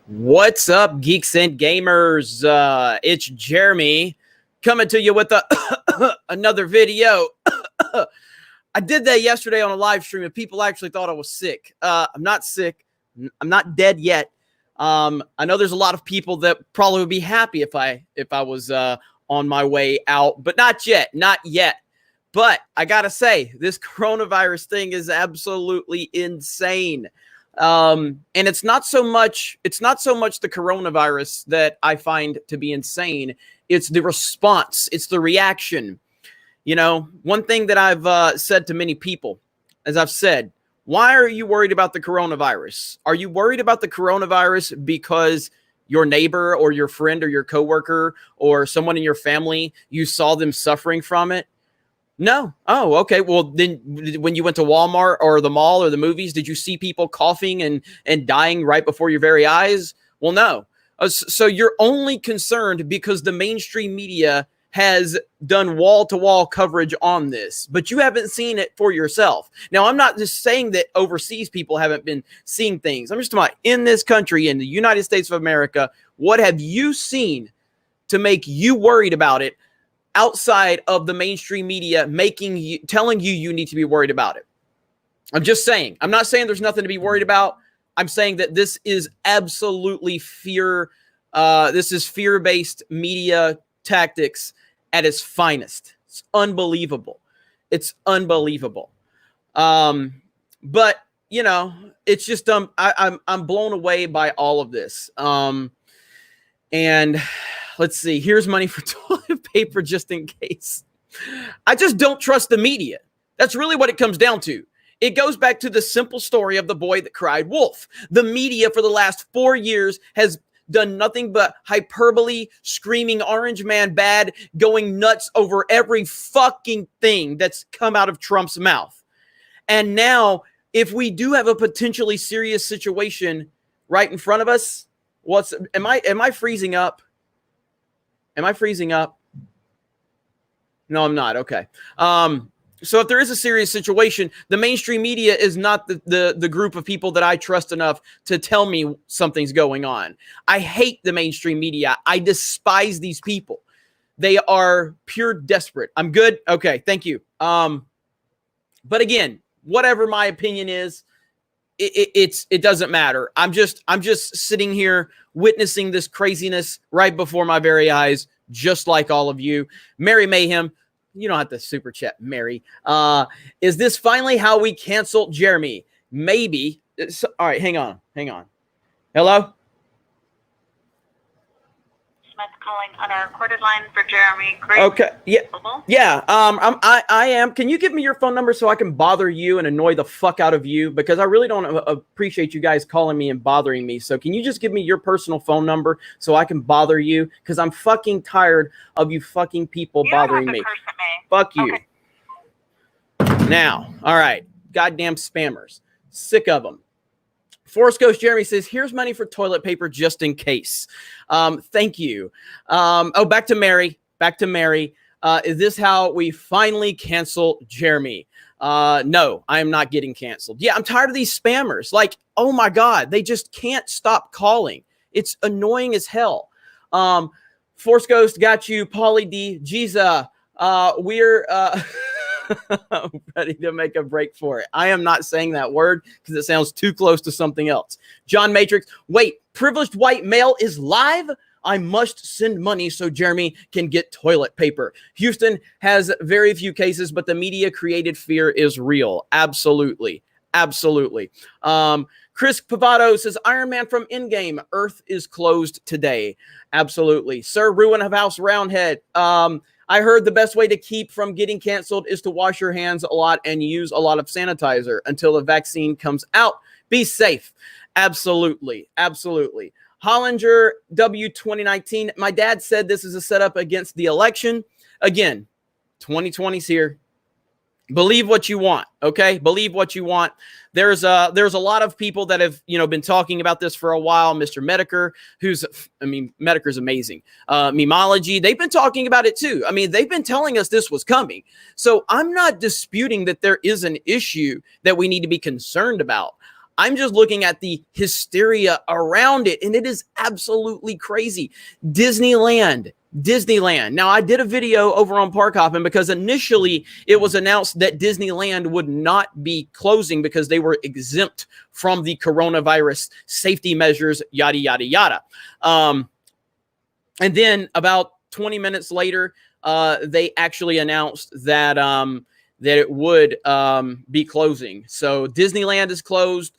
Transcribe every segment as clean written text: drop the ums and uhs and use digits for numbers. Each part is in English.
What's up, geeks and gamers? It's Jeremy coming to you with another video. I did that yesterday on a live stream and people actually thought I was sick. I'm not sick. I'm not dead yet. I know there's a lot of people that probably would be happy if I was on my way out, but not yet. But I gotta say, this coronavirus thing is absolutely insane. And it's not so much the coronavirus that I find to be insane. It's the response. It's the reaction. You know, one thing that I've said to many people, as I've said, why are you worried about the coronavirus? Are you worried about the coronavirus because your neighbor or your friend or your coworker or someone in your family, you saw them suffering from it? No. Oh, okay. Well, then when you went to Walmart or the mall or the movies, did you see people coughing and dying right before your very eyes? Well, no. So you're only concerned because the mainstream media has done wall-to-wall coverage on this, but you haven't seen it for yourself. Now, I'm not just saying that overseas people haven't been seeing things. I'm just talking about in this country, in the United States of America, what have you seen to make you worried about it? Outside of the mainstream media telling you need to be worried about it. I'm just saying. I'm not saying there's nothing to be worried about. I'm saying that this is absolutely fear. This is fear-based media tactics at its finest. It's unbelievable. It's unbelievable. But you know, it's just I'm blown away by all of this. And let's see. Here's money for toilet paper just in case. I just don't trust the media. That's really what it comes down to. It goes back to the simple story of the boy that cried wolf. The media for the last 4 years has done nothing but hyperbole, screaming Orange Man bad, going nuts over every fucking thing that's come out of Trump's mouth. And now, if we do have a potentially serious situation right in front of us, am I freezing up? Am I freezing up? No, I'm not. Okay. So if there is a serious situation, the mainstream media is not the group of people that I trust enough to tell me something's going on. I hate the mainstream media. I despise these people. They are pure desperate. I'm good. Okay. Thank you. But again, whatever my opinion is, it doesn't matter. I'm just sitting here witnessing this craziness right before my very eyes, just like all of you. Mary Mayhem, you don't have to super chat, Mary. Is this finally how we canceled Jeremy? Maybe. All right, hang on. Hello? Smith calling on a recorded line for Jeremy. Great. Okay. Yeah. I am. Can you give me your phone number so I can bother you and annoy the fuck out of you? Because I really don't appreciate you guys calling me and bothering me. So can you just give me your personal phone number so I can bother you? Because I'm fucking tired of you fucking people bothering me. Fuck you. Okay. Now, all right. Goddamn spammers. Sick of them. Forest Ghost Jeremy says, here's money for toilet paper just in case. Thank you. Back to Mary. Is this how we finally cancel Jeremy? No, I am not getting canceled. Yeah, I'm tired of these spammers. Like, oh my God, they just can't stop calling. It's annoying as hell. Force Ghost got you. Pauly D. Jesus. We're ready to make a break for it. I am not saying that word because it sounds too close to something else. John Matrix. Wait, privileged white male is live? I must send money so Jeremy can get toilet paper. Houston has very few cases, but the media created fear is real. Absolutely. Chris Pavato says, Iron Man from Endgame, Earth is closed today. Absolutely. Sir Ruin of House Roundhead. I heard the best way to keep from getting canceled is to wash your hands a lot and use a lot of sanitizer until the vaccine comes out. Be safe. Absolutely. Hollinger W 2019. My dad said this is a setup against the election. Again, 2020's here. Believe what you want, okay? Believe what you want. There's a lot of people that have, been talking about this for a while. Mr. Medicare, Medicare's amazing. Memology, they've been talking about it too. They've been telling us this was coming. So I'm not disputing that there is an issue that we need to be concerned about. I'm just looking at the hysteria around it, and it is absolutely crazy. Disneyland. Now, I did a video over on Park Hopping because initially it was announced that Disneyland would not be closing because they were exempt from the coronavirus safety measures, yada, yada, yada. And then about 20 minutes later, they actually announced that that it would be closing. So Disneyland is closed.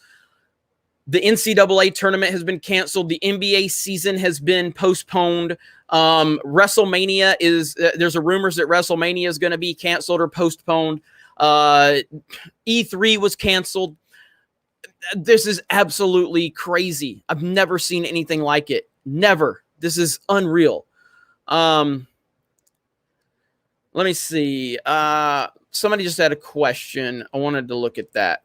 The NCAA tournament has been canceled. The NBA season has been postponed. WrestleMania is, there's a rumors that WrestleMania is going to be canceled or postponed. E3 was canceled. This is absolutely crazy. I've never seen anything like it. Never. This is unreal. Let me see. Somebody just had a question. I wanted to look at that.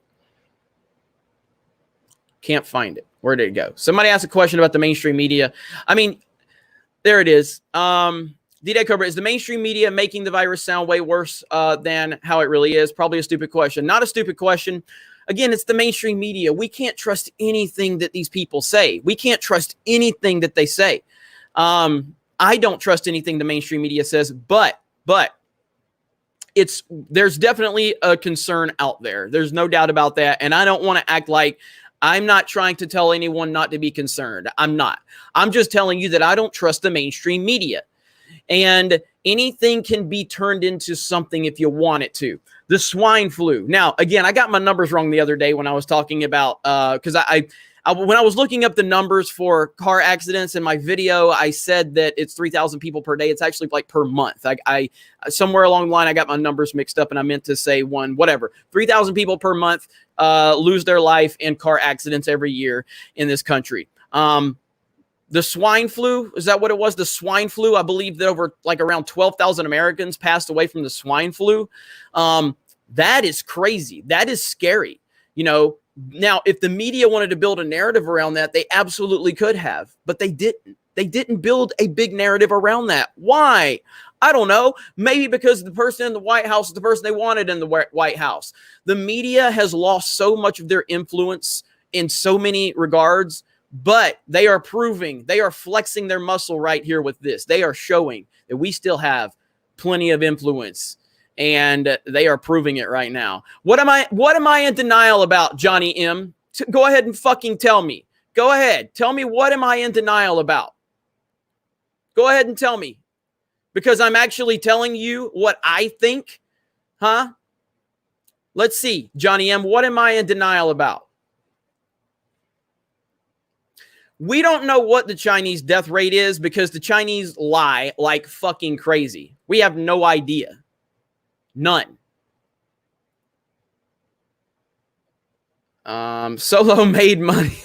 Can't find it. Where did it go? Somebody asked a question about the mainstream media. I mean, there it is. D-Day Cobra, is the mainstream media making the virus sound way worse than how it really is? Probably a stupid question. Not a stupid question. Again, it's the mainstream media. We can't trust anything that these people say. We can't trust anything that they say. I don't trust anything the mainstream media says, but there's definitely a concern out there. There's no doubt about that. And I don't want to act like I'm not trying to tell anyone not to be concerned. I'm not. I'm just telling you that I don't trust the mainstream media. And anything can be turned into something if you want it to. The swine flu. Now, again, I got my numbers wrong the other day when I was talking about, because when I was looking up the numbers for car accidents in my video, I said that it's 3,000 people per day. It's actually like per month. I somewhere along the line, I got my numbers mixed up and I meant to say 3,000 people per month lose their life in car accidents every year in this country. The swine flu, is that what it was? The swine flu, I believe that around 12,000 Americans passed away from the swine flu. That is crazy. That is scary. You know, now, if the media wanted to build a narrative around that, they absolutely could have, but they didn't. They didn't build a big narrative around that. Why? I don't know. Maybe because the person in the White House is the person they wanted in the White House. The media has lost so much of their influence in so many regards, but they are proving, they are flexing their muscle right here with this. They are showing that we still have plenty of influence. And they are proving it right now. What am I in denial about, Johnny M? Go ahead and fucking tell me. Go ahead. Tell me, what am I in denial about? Go ahead and tell me. Because I'm actually telling you what I think. Huh? Let's see, Johnny M, what am I in denial about? We don't know what the Chinese death rate is because the Chinese lie like fucking crazy. We have no idea. None. Solo made money.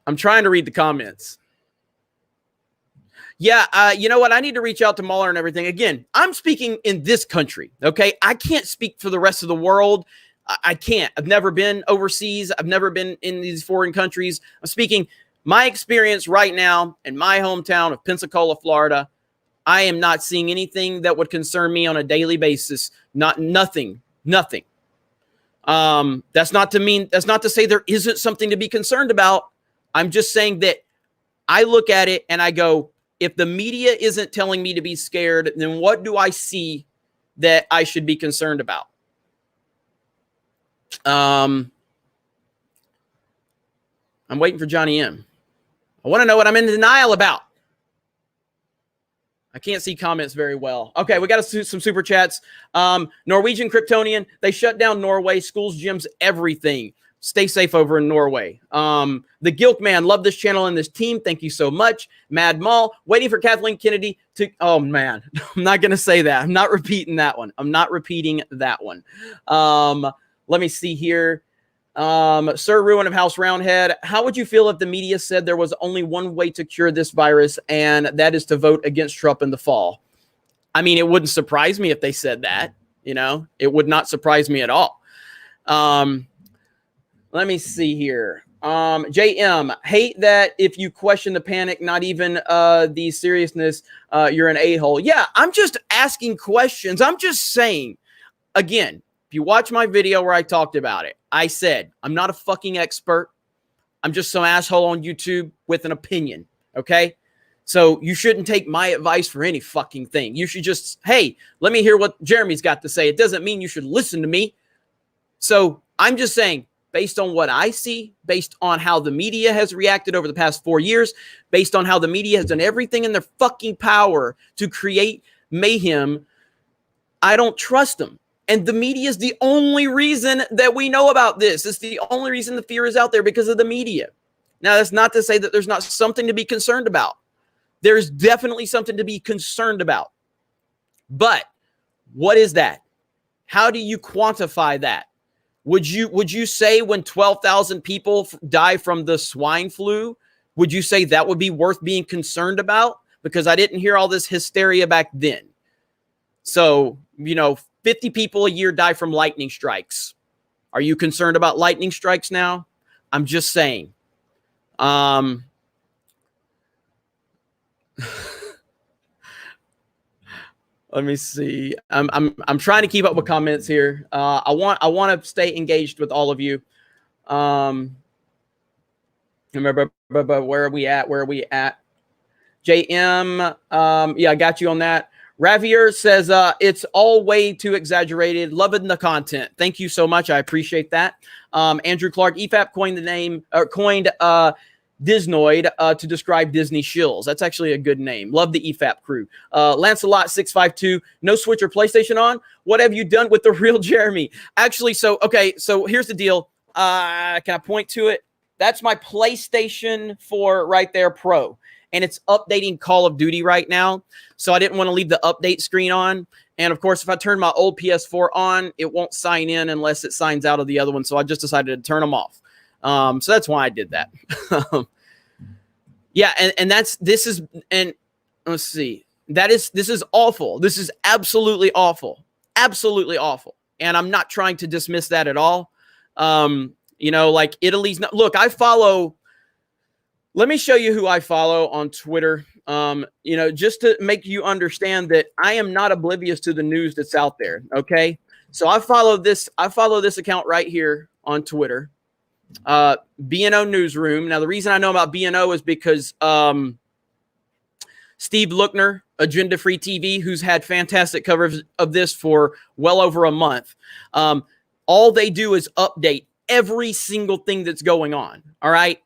I'm trying to read the comments. Yeah, you know what? I need to reach out to Mueller and everything. Again, I'm speaking in this country, okay? I can't speak for the rest of the world. I can't. I've never been overseas. I've never been in these foreign countries. I'm speaking my experience right now in my hometown of Pensacola, Florida. I am not seeing anything that would concern me on a daily basis. Nothing. That's not to say there isn't something to be concerned about. I'm just saying that I look at it and I go, if the media isn't telling me to be scared, then what do I see that I should be concerned about? I'm waiting for Johnny M. I want to know what I'm in denial about. I can't see comments very well. Okay, we got some super chats. Norwegian Kryptonian, they shut down Norway, schools, gyms, everything. Stay safe over in Norway. The Gilk Man, love this channel and this team. Thank you so much. Mad Mall, waiting for Kathleen Kennedy to... Oh, man. I'm not going to say that. I'm not repeating that one. Let me see here. Sir Ruin of House Roundhead, how would you feel if the media said there was only one way to cure this virus, and that is to vote against Trump in the fall? I mean, it wouldn't surprise me if they said that. You know, it would not surprise me at all. Let me see here. JM, hate that if you question the panic, not even the seriousness, you're an a-hole. Yeah, I'm just asking questions. I'm just saying, again, if you watch my video where I talked about it, I said, I'm not a fucking expert. I'm just some asshole on YouTube with an opinion, okay? So you shouldn't take my advice for any fucking thing. You should just, hey, let me hear what Jeremy's got to say. It doesn't mean you should listen to me. So I'm just saying, based on what I see, based on how the media has reacted over the past 4 years, based on how the media has done everything in their fucking power to create mayhem, I don't trust them. And the media is the only reason that we know about this. It's the only reason the fear is out there, because of the media. Now, that's not to say that there's not something to be concerned about. There's definitely something to be concerned about. But what is that? How do you quantify that? Would you say when 12,000 people die from the swine flu, would you say that would be worth being concerned about? Because I didn't hear all this hysteria back then. So, 50 people a year die from lightning strikes. Are you concerned about lightning strikes now? I'm just saying. Let me see. I'm trying to keep up with comments here. I want to stay engaged with all of you. Remember, where are we at? JM, yeah, I got you on that. Ravier says it's all way too exaggerated. Loving the content. Thank you so much. I appreciate that. Andrew Clark, EFAP coined Disnoid to describe Disney shills. That's actually a good name. Love the EFAP crew. Lancelot 652, no Switch or PlayStation on. What have you done with the real Jeremy? Actually, so here's the deal. Can I point to it? That's my PlayStation 4 right there, Pro. And it's updating Call of Duty right now. So I didn't want to leave the update screen on. And of course, if I turn my old PS4 on, it won't sign in unless it signs out of the other one. So I just decided to turn them off. So that's why I did that. Yeah, and let's see. This is awful. This is absolutely awful. Absolutely awful. And I'm not trying to dismiss that at all. Like Italy's not, look, let me show you who I follow on Twitter. Just to make you understand that I am not oblivious to the news that's out there. Okay. So I follow this account right here on Twitter. BNO Newsroom. Now, the reason I know about BNO is because Steve Lookner, Agenda Free TV, who's had fantastic coverage of this for well over a month. All they do is update every single thing that's going on. All right.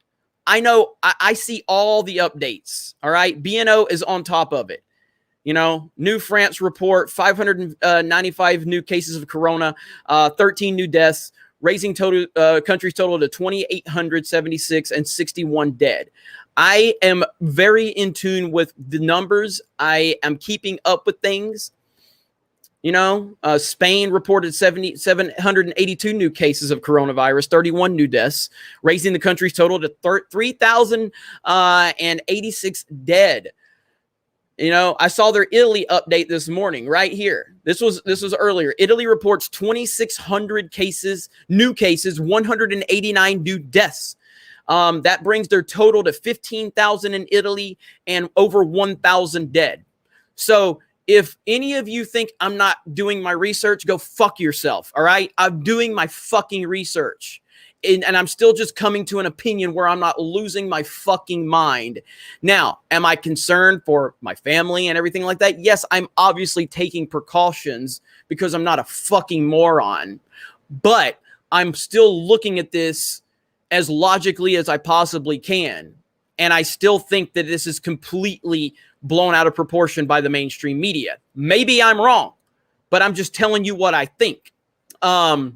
I know I see all the updates. All right. BNO is on top of it. New France report, 595 new cases of corona, 13 new deaths, raising country's total to 2,876 and 61 dead. I am very in tune with the numbers. I am keeping up with things. Spain reported 782 new cases of coronavirus, 31 new deaths, raising the country's total to 3,086 dead. I saw their Italy update this morning right here. This was earlier. Italy reports 2,600 new cases, 189 new deaths. That brings their total to 15,000 in Italy and over 1,000 dead. So if any of you think I'm not doing my research, go fuck yourself. All right. I'm doing my fucking research. And I'm still just coming to an opinion where I'm not losing my fucking mind. Now, am I concerned for my family and everything like that? Yes, I'm obviously taking precautions because I'm not a fucking moron. But I'm still looking at this as logically as I possibly can. And I still think that this is completely blown out of proportion by the mainstream media. Maybe I'm wrong, but I'm just telling you what I think. Oh,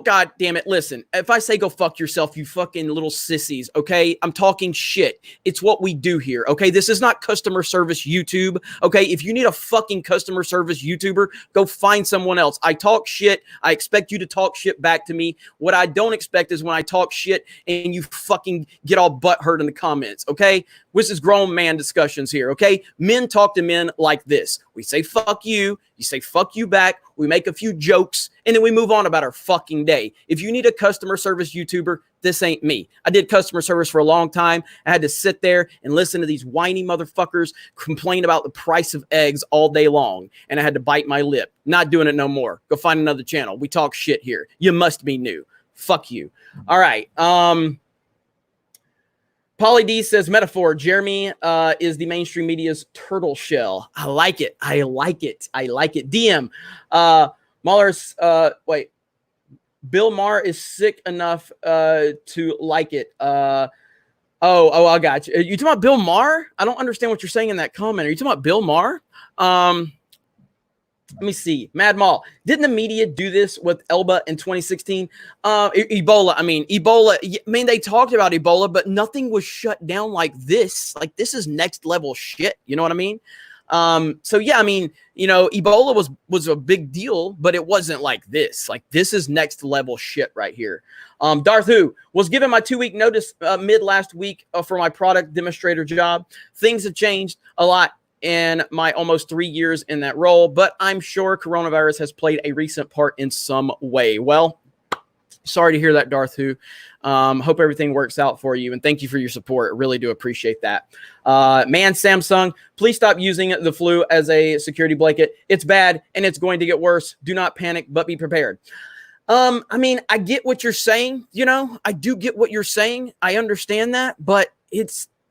God damn it. Listen, if I say go fuck yourself, you fucking little sissies, okay? I'm talking shit. It's what we do here, okay? This is not customer service YouTube, okay? If you need a fucking customer service YouTuber, go find someone else. I talk shit. I expect you to talk shit back to me. What I don't expect is when I talk shit and you fucking get all butthurt in the comments, okay? This is grown man discussions here, okay? Men talk to men like this. We say fuck you. You say fuck you back. We make a few jokes, and then we move on about our entire fucking day. If you need a customer service YouTuber, this ain't me. I did customer service for a long time. I had to sit there and listen to these whiny motherfuckers complain about the price of eggs all day long. And I had to bite my lip. Not doing it no more. Go find another channel. We talk shit here. You must be new. Fuck you. All right. Polly D says, metaphor, Jeremy is the mainstream media's turtle shell. I like it. I like it. I like it. DM. Mahler's, wait. Bill Maher is sick enough to like it. I got you. You talking about Bill Maher? I don't understand what you're saying in that comment. Are you talking about Bill Maher? Let me see. Mad Mall. Didn't the media do this with Elba in 2016? Ebola. I mean, they talked about Ebola, but nothing was shut down like this. Like, this is next level shit. You know what I mean? So yeah, I mean, you know, Ebola was a big deal, but it wasn't like this. Like, this is next level shit right here. Darth Who was given my 2-week notice mid last week for my product demonstrator job. Things have changed a lot in my almost 3 years in that role, but I'm sure coronavirus has played a recent part in some way. Well, sorry to hear that, Darth Who. Hope everything works out for you, and thank you for your support. Really do appreciate that. Man, Samsung, please stop using the flu as a security blanket. It's bad, and it's going to get worse. Do not panic, but be prepared. I mean, I get what you're saying. You know, I do get what you're saying. I understand that, but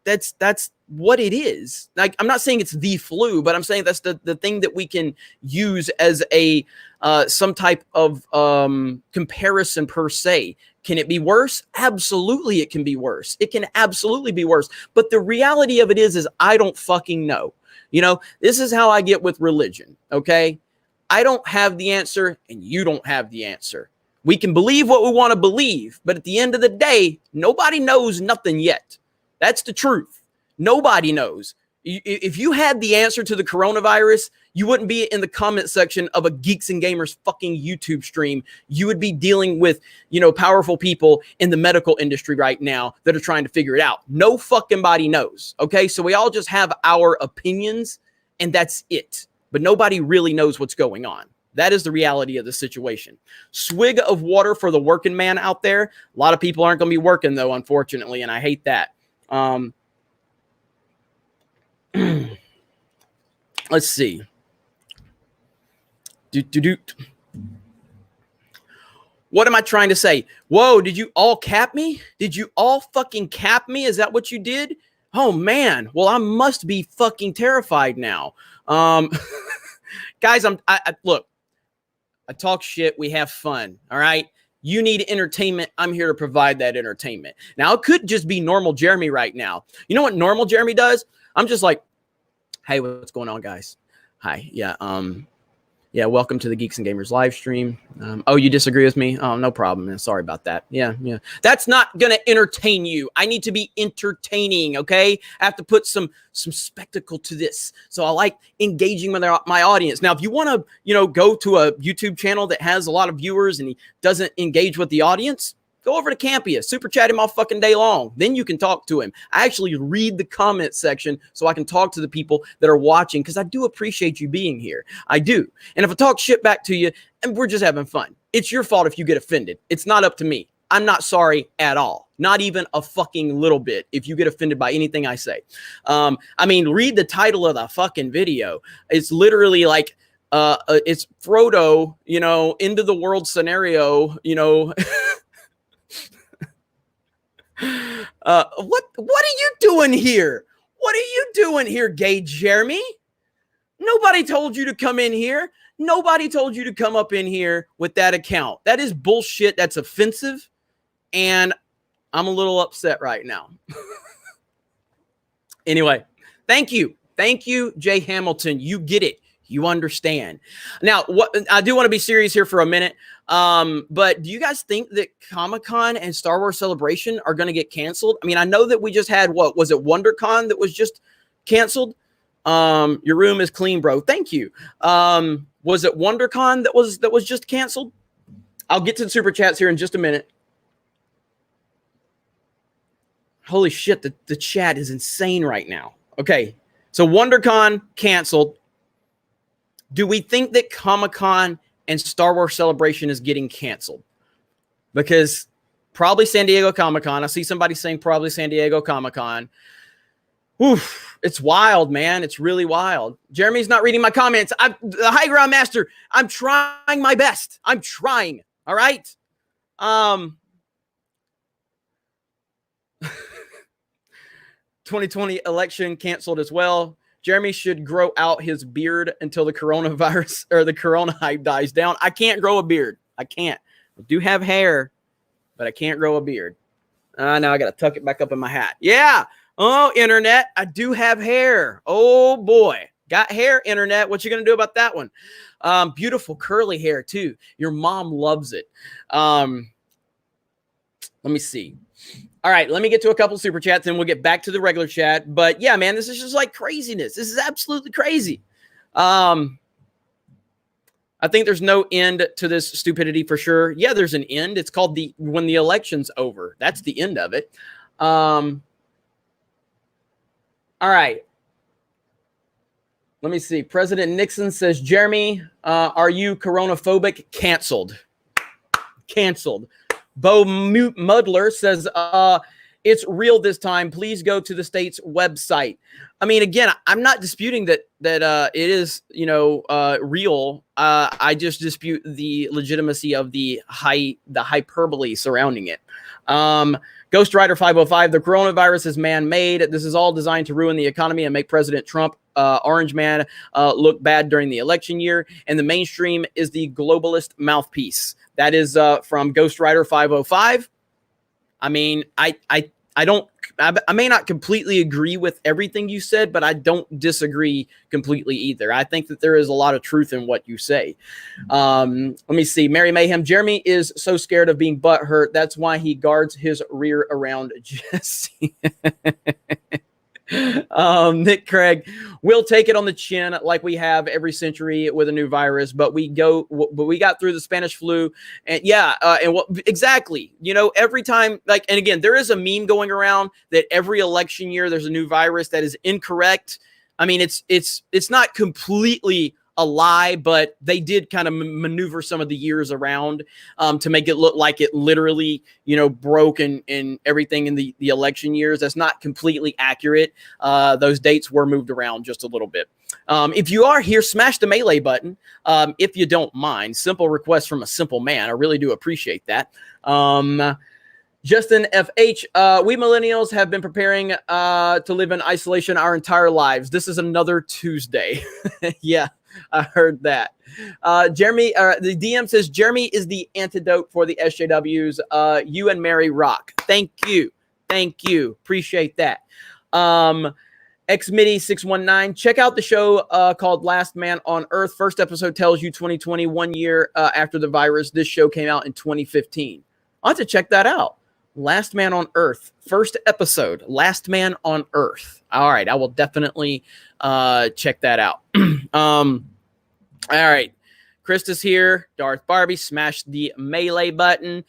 that's what it is. Like, I'm not saying it's the flu, but I'm saying that's the thing that we can use as a some type of comparison per se. Can it be worse? Absolutely, it can be worse. It can absolutely be worse. But the reality of it is I don't fucking know. You know, this is how I get with religion, okay? I don't have the answer, and you don't have the answer. We can believe what we want to believe, but at the end of the day, nobody knows nothing yet. That's the truth. Nobody knows. If you had the answer to the coronavirus, you wouldn't be in the comment section of a Geeks and Gamers fucking YouTube stream. You would be dealing with, you know, powerful people in the medical industry right now that are trying to figure it out. No fucking body knows. Okay. So we all just have our opinions, and that's it. But nobody really knows what's going on. That is the reality of the situation. Swig of water for the working man out there. A lot of people aren't going to be working, though, unfortunately, and I hate that. Let's see. What am I trying to say? Whoa, did you all cap me? Did you all fucking cap me? Is that what you did? Oh, man. Well, I must be fucking terrified now. Guys, look, I talk shit. We have fun. All right. You need entertainment. I'm here to provide that entertainment. Now, it could just be normal Jeremy right now. You know what normal Jeremy does? I'm just like, hey, what's going on, guys? Hi. Yeah, welcome to the Geeks and Gamers live stream. Oh, you disagree with me? Oh, no problem, man. Sorry about that. Yeah. That's not going to entertain you. I need to be entertaining, okay? I have to put some spectacle to this. So I like engaging with my audience. Now, if you want to, you know, go to a YouTube channel that has a lot of viewers and he doesn't engage with the audience, go over to Campia, super chat him all fucking day long. Then you can talk to him. I actually read the comment section so I can talk to the people that are watching, because I do appreciate you being here. I do. And if I talk shit back to you and we're just having fun, it's your fault if you get offended. It's not up to me. I'm not sorry at all. Not even a fucking little bit if you get offended by anything I say. I mean, read the title of the fucking video. It's literally like, it's Frodo, you know, end of the world scenario, you know. What are you doing here? What are you doing here, gay Jeremy? Nobody told you to come in here. Nobody told you to come up in here with that account. That is bullshit. That's offensive. And I'm a little upset right now. Anyway, thank you. Thank you, Jay Hamilton. You get it. You understand. Now, what I do want to be serious here for a minute. But do you guys think that Comic-Con and Star Wars Celebration are going to get canceled? I mean, I know that we just had, what was it, WonderCon that was just canceled? Your room is clean, bro. Thank you. Was it WonderCon that was just canceled? I'll get to the super chats here in just a minute. Holy shit, the chat is insane right now. Okay, so WonderCon canceled. Do we think that Comic-Con and Star Wars Celebration is getting canceled because probably San Diego Comic-Con. I see somebody saying probably San Diego Comic-Con. Oof, it's wild, man. It's really wild. Jeremy's not reading my comments. The High Ground Master, I'm trying my best. I'm trying. All right. 2020 election canceled as well. Jeremy should grow out his beard until the coronavirus or the corona hype dies down. I can't grow a beard. I can't. I do have hair, but I can't grow a beard. Now I got to tuck it back up in my hat. Yeah. Oh, internet. I do have hair. Oh, boy. Got hair, internet. What you going to do about that one? Beautiful curly hair, too. Your mom loves it. Let me see. All right, let me get to a couple super chats, and we'll get back to the regular chat. But, yeah, man, this is just like craziness. This is absolutely crazy. I think there's no end to this stupidity for sure. Yeah, there's an end. It's called when the election's over. That's the end of it. All right. Let me see. President Nixon says, Jeremy, are you coronaphobic? Canceled. Canceled. Bo Muddler says, it's real this time. Please go to the state's website. I mean, again, I'm not disputing that it is, real. I just dispute the legitimacy of the hyperbole surrounding it. Ghost Rider 505, the coronavirus is man-made. This is all designed to ruin the economy and make President Trump, Orange Man, look bad during the election year. And the mainstream is the globalist mouthpiece. That is from Ghost Rider 505. I mean, I may not completely agree with everything you said, but I don't disagree completely either. I think that there is a lot of truth in what you say. Let me see. Mary Mayhem. Jeremy is so scared of being butthurt. That's why he guards his rear around Jesse. Nick Craig, we'll take it on the chin like we have every century with a new virus, but we got through the Spanish flu, and exactly, every time, and again, there is a meme going around that every election year there's a new virus. That is incorrect. I mean, it's not completely a lie, but they did kind of maneuver some of the years around to make it look like it literally, broke in everything in the election years. That's not completely accurate. Those dates were moved around just a little bit. If you are here, smash the melee button. If you don't mind, simple request from a simple man. I really do appreciate that. Justin FH, we millennials have been preparing to live in isolation our entire lives. This is another Tuesday. Yeah. I heard that. Jeremy, the DM says, Jeremy is the antidote for the SJWs. You and Mary rock. Thank you. Thank you. Appreciate that. XMIDI619, check out the show called Last Man on Earth. First episode tells you 2020, 1 year after the virus. This show came out in 2015. I'll have to check that out. Last Man on Earth. First episode. Last Man on Earth. All right. I will definitely check that out. All right. Krista's here. Darth Barbie. Smash the melee button.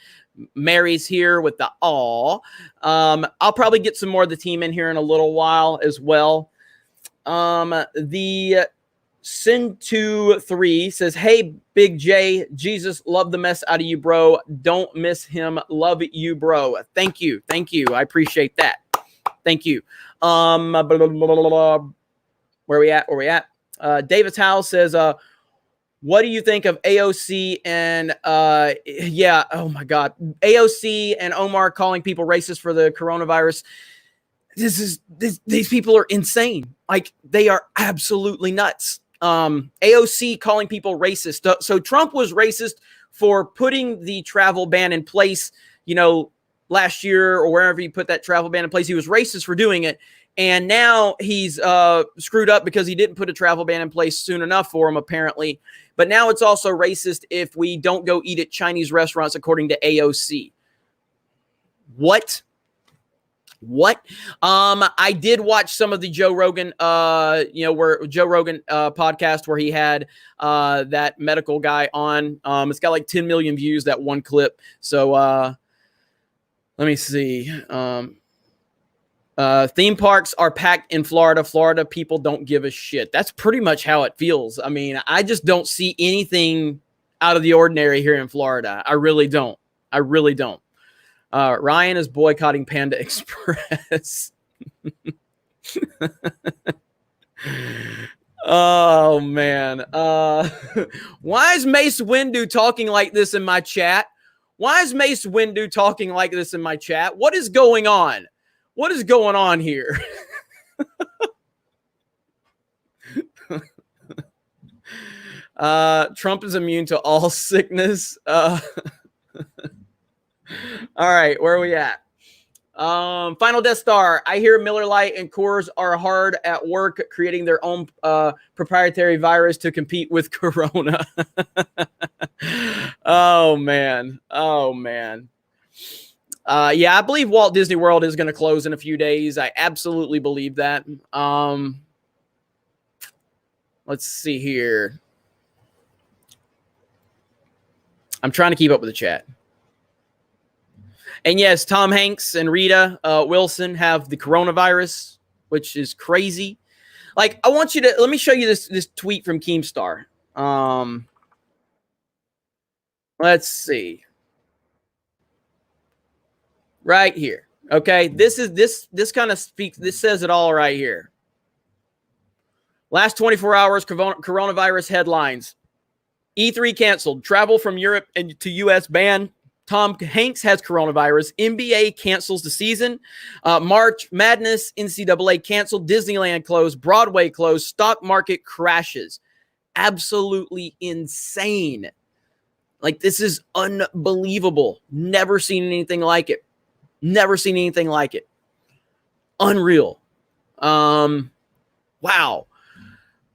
Mary's here with the aw. I'll probably get some more of the team in here in a little while as well. The Sin23 says, hey, Big J, Jesus, love the mess out of you, bro. Don't miss him. Love you, bro. Thank you. Thank you. I appreciate that. Thank you. Where we at? David's House says, what do you think of AOC and oh my God, AOC and Omar calling people racist for the coronavirus? These people are insane. Like, they are absolutely nuts. AOC calling people racist. So Trump was racist for putting the travel ban in place, last year or wherever he put that travel ban in place. He was racist for doing it. And now he's screwed up because he didn't put a travel ban in place soon enough for him, apparently. But now it's also racist if we don't go eat at Chinese restaurants, according to AOC. What? I did watch some of the Joe Rogan, podcast where he had that medical guy on. It's got like 10 million views, that one clip. So let me see. Theme parks are packed in Florida. Florida people don't give a shit. That's pretty much how it feels. I mean, I just don't see anything out of the ordinary here in Florida. I really don't. I really don't. Ryan is boycotting Panda Express. Oh, man. Why is Mace Windu talking like this in my chat? Why is Mace Windu talking like this in my chat? What is going on? What is going on here? Trump is immune to all sickness. All right, where are we at? Final Death Star. I hear Miller Lite and Coors are hard at work creating their own proprietary virus to compete with Corona. Oh, man. Oh, man. Yeah, I believe Walt Disney World is going to close in a few days. I absolutely believe that. Let's see here. I'm trying to keep up with the chat. And yes, Tom Hanks and Rita Wilson have the coronavirus, which is crazy. Like, I want you to, let me show you this tweet from Keemstar. Let's see. Right here. Okay. This kind of speaks, this says it all right here. Last 24 hours, coronavirus headlines. E3 canceled. Travel from Europe and to U.S. banned. Tom Hanks has coronavirus. NBA cancels the season. March Madness, NCAA canceled. Disneyland closed. Broadway closed. Stock market crashes. Absolutely insane. Like, this is unbelievable. Never seen anything like it. Never seen anything like it. Unreal. Wow.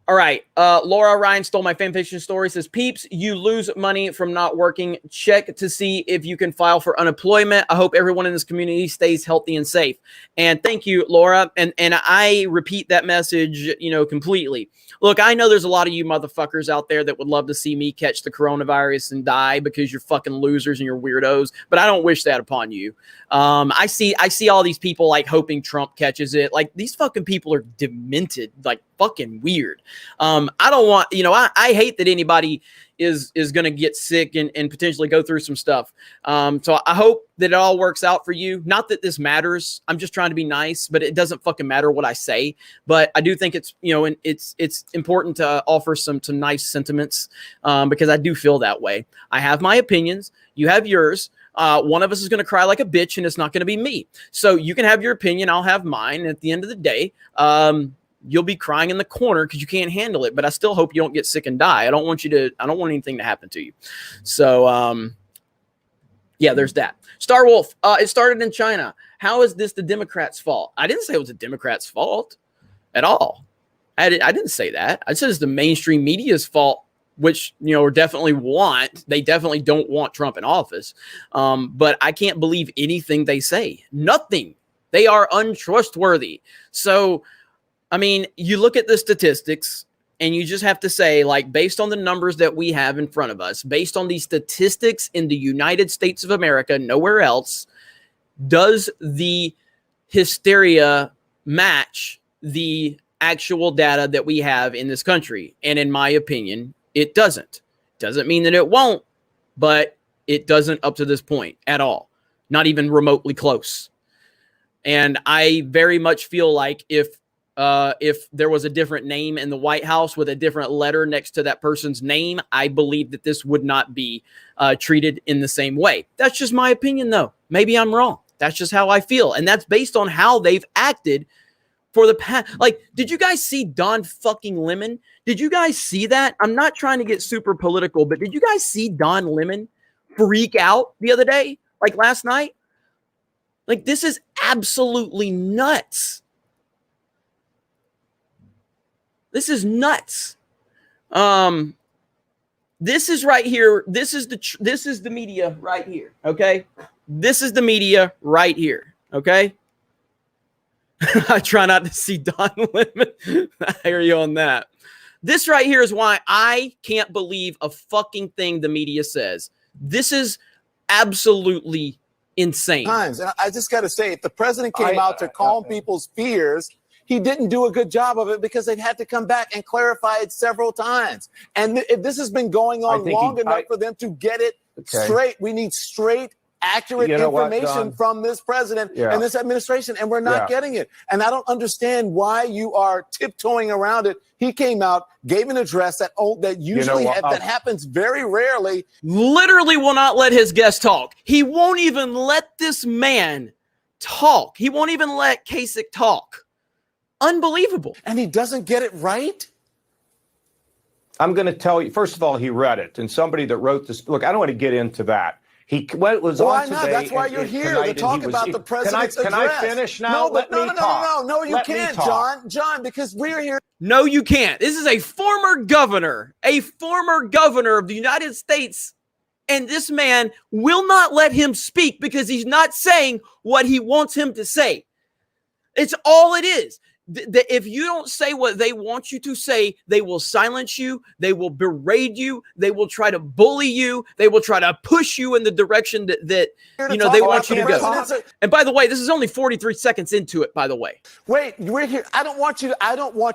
All right. Laura Ryan stole my fan fiction story. Says, peeps, you lose money from not working. Check to see if you can file for unemployment. I hope everyone in this community stays healthy and safe. And thank you, Laura. And I repeat that message, completely. Look, I know there's a lot of you motherfuckers out there that would love to see me catch the coronavirus and die because you're fucking losers and you're weirdos, but I don't wish that upon you. I see all these people like hoping Trump catches it. Like, these fucking people are demented, like fucking weird. I don't want, I hate that anybody is going to get sick and potentially go through some stuff. So I hope that it all works out for you. Not that this matters. I'm just trying to be nice, but it doesn't fucking matter what I say. But I do think it's, and it's important to offer some nice sentiments because I do feel that way. I have my opinions. You have yours. One of us is going to cry like a bitch and it's not going to be me. So you can have your opinion. I'll have mine. And at the end of the day, you'll be crying in the corner because you can't handle it. But I still hope you don't get sick and die. I don't want anything to happen to you. So, yeah, there's that. Star Wolf, it started in China. How is this the Democrats' fault? I didn't say it was the Democrats' fault at all. I didn't say that. I said it's the mainstream media's fault, which, they definitely don't want Trump in office. But I can't believe anything they say. Nothing. They are untrustworthy. So, I mean, you look at the statistics and you just have to say, like, based on the numbers that we have in front of us, based on these statistics in the United States of America, nowhere else, does the hysteria match the actual data that we have in this country? And in my opinion, it doesn't. Doesn't mean that it won't, but it doesn't up to this point at all. Not even remotely close. And I very much feel like if there was a different name in the White House with a different letter next to that person's name, I believe that this would not be treated in the same way. That's just my opinion, though. Maybe I'm wrong. That's just how I feel. And that's based on how they've acted for the past. Like, did you guys see Don fucking Lemon? Did you guys see that? I'm not trying to get super political, but did you guys see Don Lemon freak out the other day? Like last night? Like, this is absolutely nuts. This is nuts. This is right here. This is the media right here. Okay. This is the media right here. Okay. I try not to see Don Lemon. I hear you on that. This right here is why I can't believe a fucking thing the media says. This is absolutely insane. And I just got to say, if the president came out to calm people's fears he didn't do a good job of it because they've had to come back and clarify it several times. And if this has been going on long enough for them to get it straight, we need straight, accurate information from this president and this administration, and we're not getting it. And I don't understand why you are tiptoeing around it. He came out, gave an address that usually that happens very rarely. Literally will not let his guests talk. He won't even let this man talk. He won't even let Kasich talk. Unbelievable. And he doesn't get it right? I'm going to tell you, first of all, he read it. And somebody that wrote this, look, I don't want to get into that. Why not? That's why you're here to talk about the president's address. Can I finish now? No, you can't, John. John, because we're here. No, you can't. This is a former governor of the United States, and this man will not let him speak because he's not saying what he wants him to say. It's all it is. If you don't say what they want you to say, they will silence you. They will berate you. They will try to bully you. They will try to push you in the direction that they want you to go. And by the way, this is only 43 seconds into it, by the way. Wait, we're here. I don't want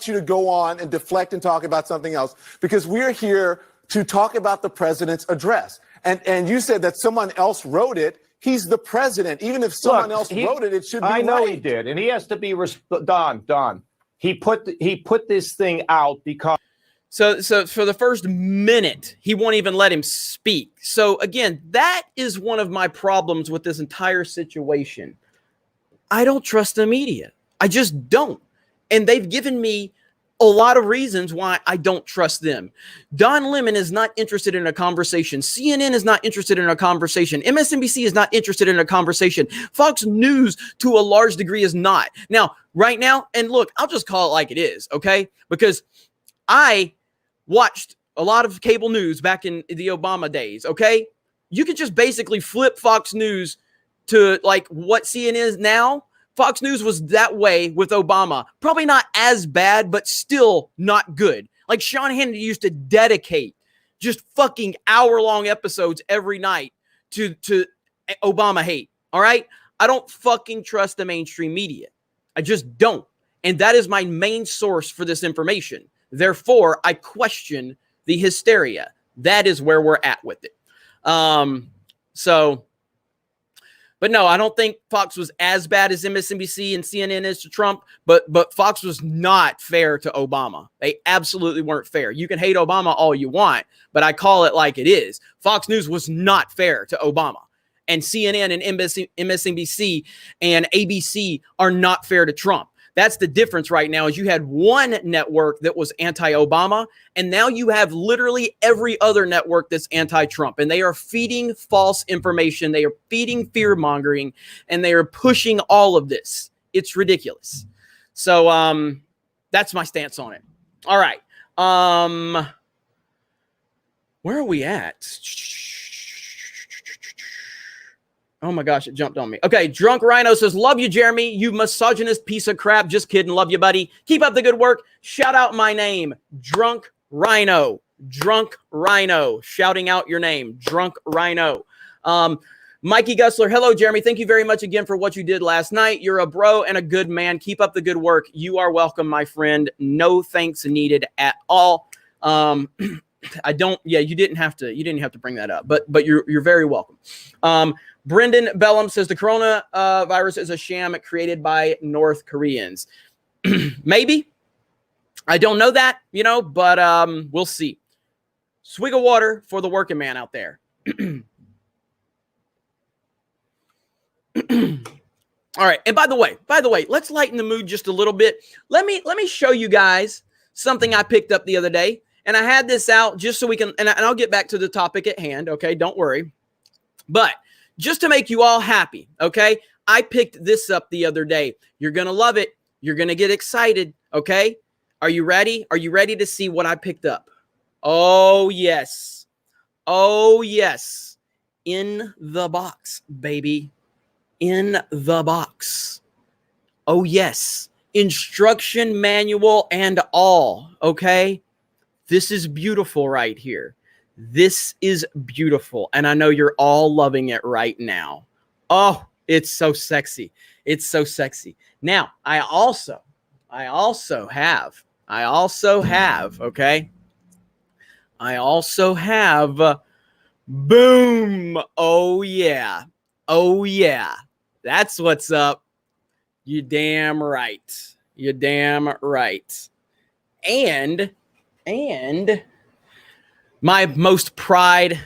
you to go on and deflect and talk about something else, because we're here to talk about the president's address. And you said that someone else wrote it. He's the president. Even if someone else wrote it, it should be I know right. he did, and he has to be Don. He put this thing out because. So for the first minute, he won't even let him speak. So again, that is one of my problems with this entire situation. I don't trust the media. I just don't, and they've given me a lot of reasons why I don't trust them. Don Lemon is not interested in a conversation. CNN is not interested in a conversation. MSNBC is not interested in a conversation. Fox News, to a large degree, is not. Now, right now, and look, I'll just call it like it is, okay? Because I watched a lot of cable news back in the Obama days, okay? You could just basically flip Fox News to like what CNN is now. Fox News was that way with Obama. Probably not as bad, but still not good. Like Sean Hannity used to dedicate just fucking hour-long episodes every night to Obama hate. All right? I don't fucking trust the mainstream media. I just don't. And that is my main source for this information. Therefore, I question the hysteria. That is where we're at with it. But no, I don't think Fox was as bad as MSNBC and CNN is to Trump, but Fox was not fair to Obama. They absolutely weren't fair. You can hate Obama all you want, but I call it like it is. Fox News was not fair to Obama. And CNN and MSNBC and ABC are not fair to Trump. That's the difference right now, is you had one network that was anti-Obama, and now you have literally every other network that's anti-Trump, and they are feeding false information. They are feeding fear-mongering, and they are pushing all of this. It's ridiculous. So that's my stance on it. All right. Where are we at? Oh my gosh, it jumped on me. Okay, Drunk Rhino says, love you, Jeremy, you misogynist piece of crap. Just kidding. Love you, buddy. Keep up the good work. Shout out my name, Drunk Rhino. Drunk Rhino. Shouting out your name, Drunk Rhino. Mikey Gusler, hello, Jeremy. Thank you very much again for what you did last night. You're a bro and a good man. Keep up the good work. You are welcome, my friend. No thanks needed at all. I don't. Yeah, you didn't have to bring that up, but you're very welcome. Brendan Bellum says the coronavirus is a sham created by North Koreans. Maybe. I don't know that, but we'll see. Swig of water for the working man out there. All right. And by the way, let's lighten the mood just a little bit. Let me show you guys something I picked up the other day. And I had this out just so we can, and I'll get back to the topic at hand. Okay. Don't worry. But just to make you all happy, okay? I picked this up the other day. You're going to love it. You're going to get excited, okay? Are you ready? Are you ready to see what I picked up? Oh, yes. Oh, yes. In the box, baby. In the box. Oh, yes. Instruction manual and all, okay? This is beautiful right here. This is beautiful, and I know you're all loving it right now. Oh, it's so sexy. It's so sexy. Now, I also I also have, okay? I also have boom. Oh, yeah. Oh, yeah. That's what's up. You damn right. You damn right. And my most pride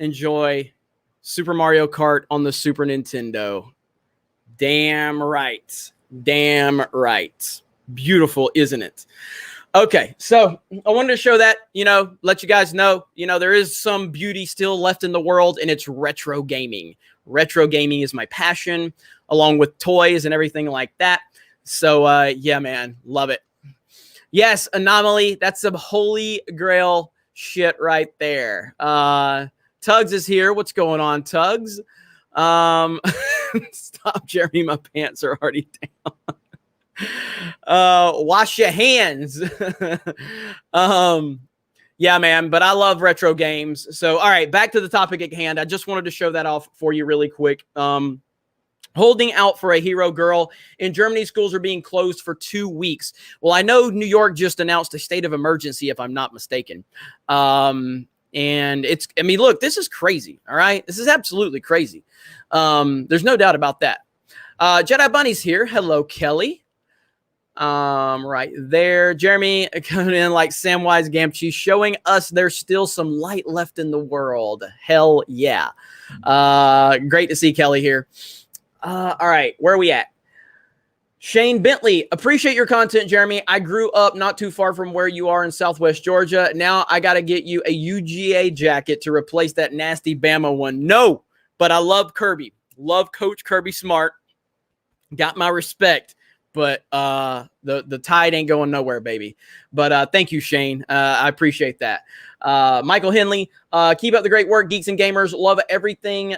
and joy, Super Mario Kart on the Super Nintendo. Damn right. Damn right. Beautiful, isn't it? Okay, so I wanted to show that, let you guys know, there is some beauty still left in the world, and it's retro gaming. Retro gaming is my passion, along with toys and everything like that. So, yeah, man, love it. Yes, Anomaly, that's some holy grail shit right there. Tugs is here. What's going on, Tugs? Stop, Jeremy. My pants are already down. Wash your hands. Yeah, man, but I love retro games. So, all right, back to the topic at hand. I just wanted to show that off for you really quick. Holding out for a hero girl. In Germany, schools are being closed for 2 weeks. Well, I know New York just announced a state of emergency, if I'm not mistaken. And look, this is crazy. All right. This is absolutely crazy. There's no doubt about that. Jedi Bunny's here. Hello, Kelly. Right there. Jeremy coming in like Samwise Gamgee, showing us there's still some light left in the world. Hell yeah. Great to see Kelly here. All right, where are we at? Shane Bentley, appreciate your content, Jeremy. I grew up not too far from where you are in Southwest Georgia. Now I got to get you a UGA jacket to replace that nasty Bama one. No, but I love Kirby. Love Coach Kirby Smart. Got my respect. But the tide ain't going nowhere, baby. But thank you, Shane. I appreciate that. Michael Henley, keep up the great work, geeks and gamers. Love everything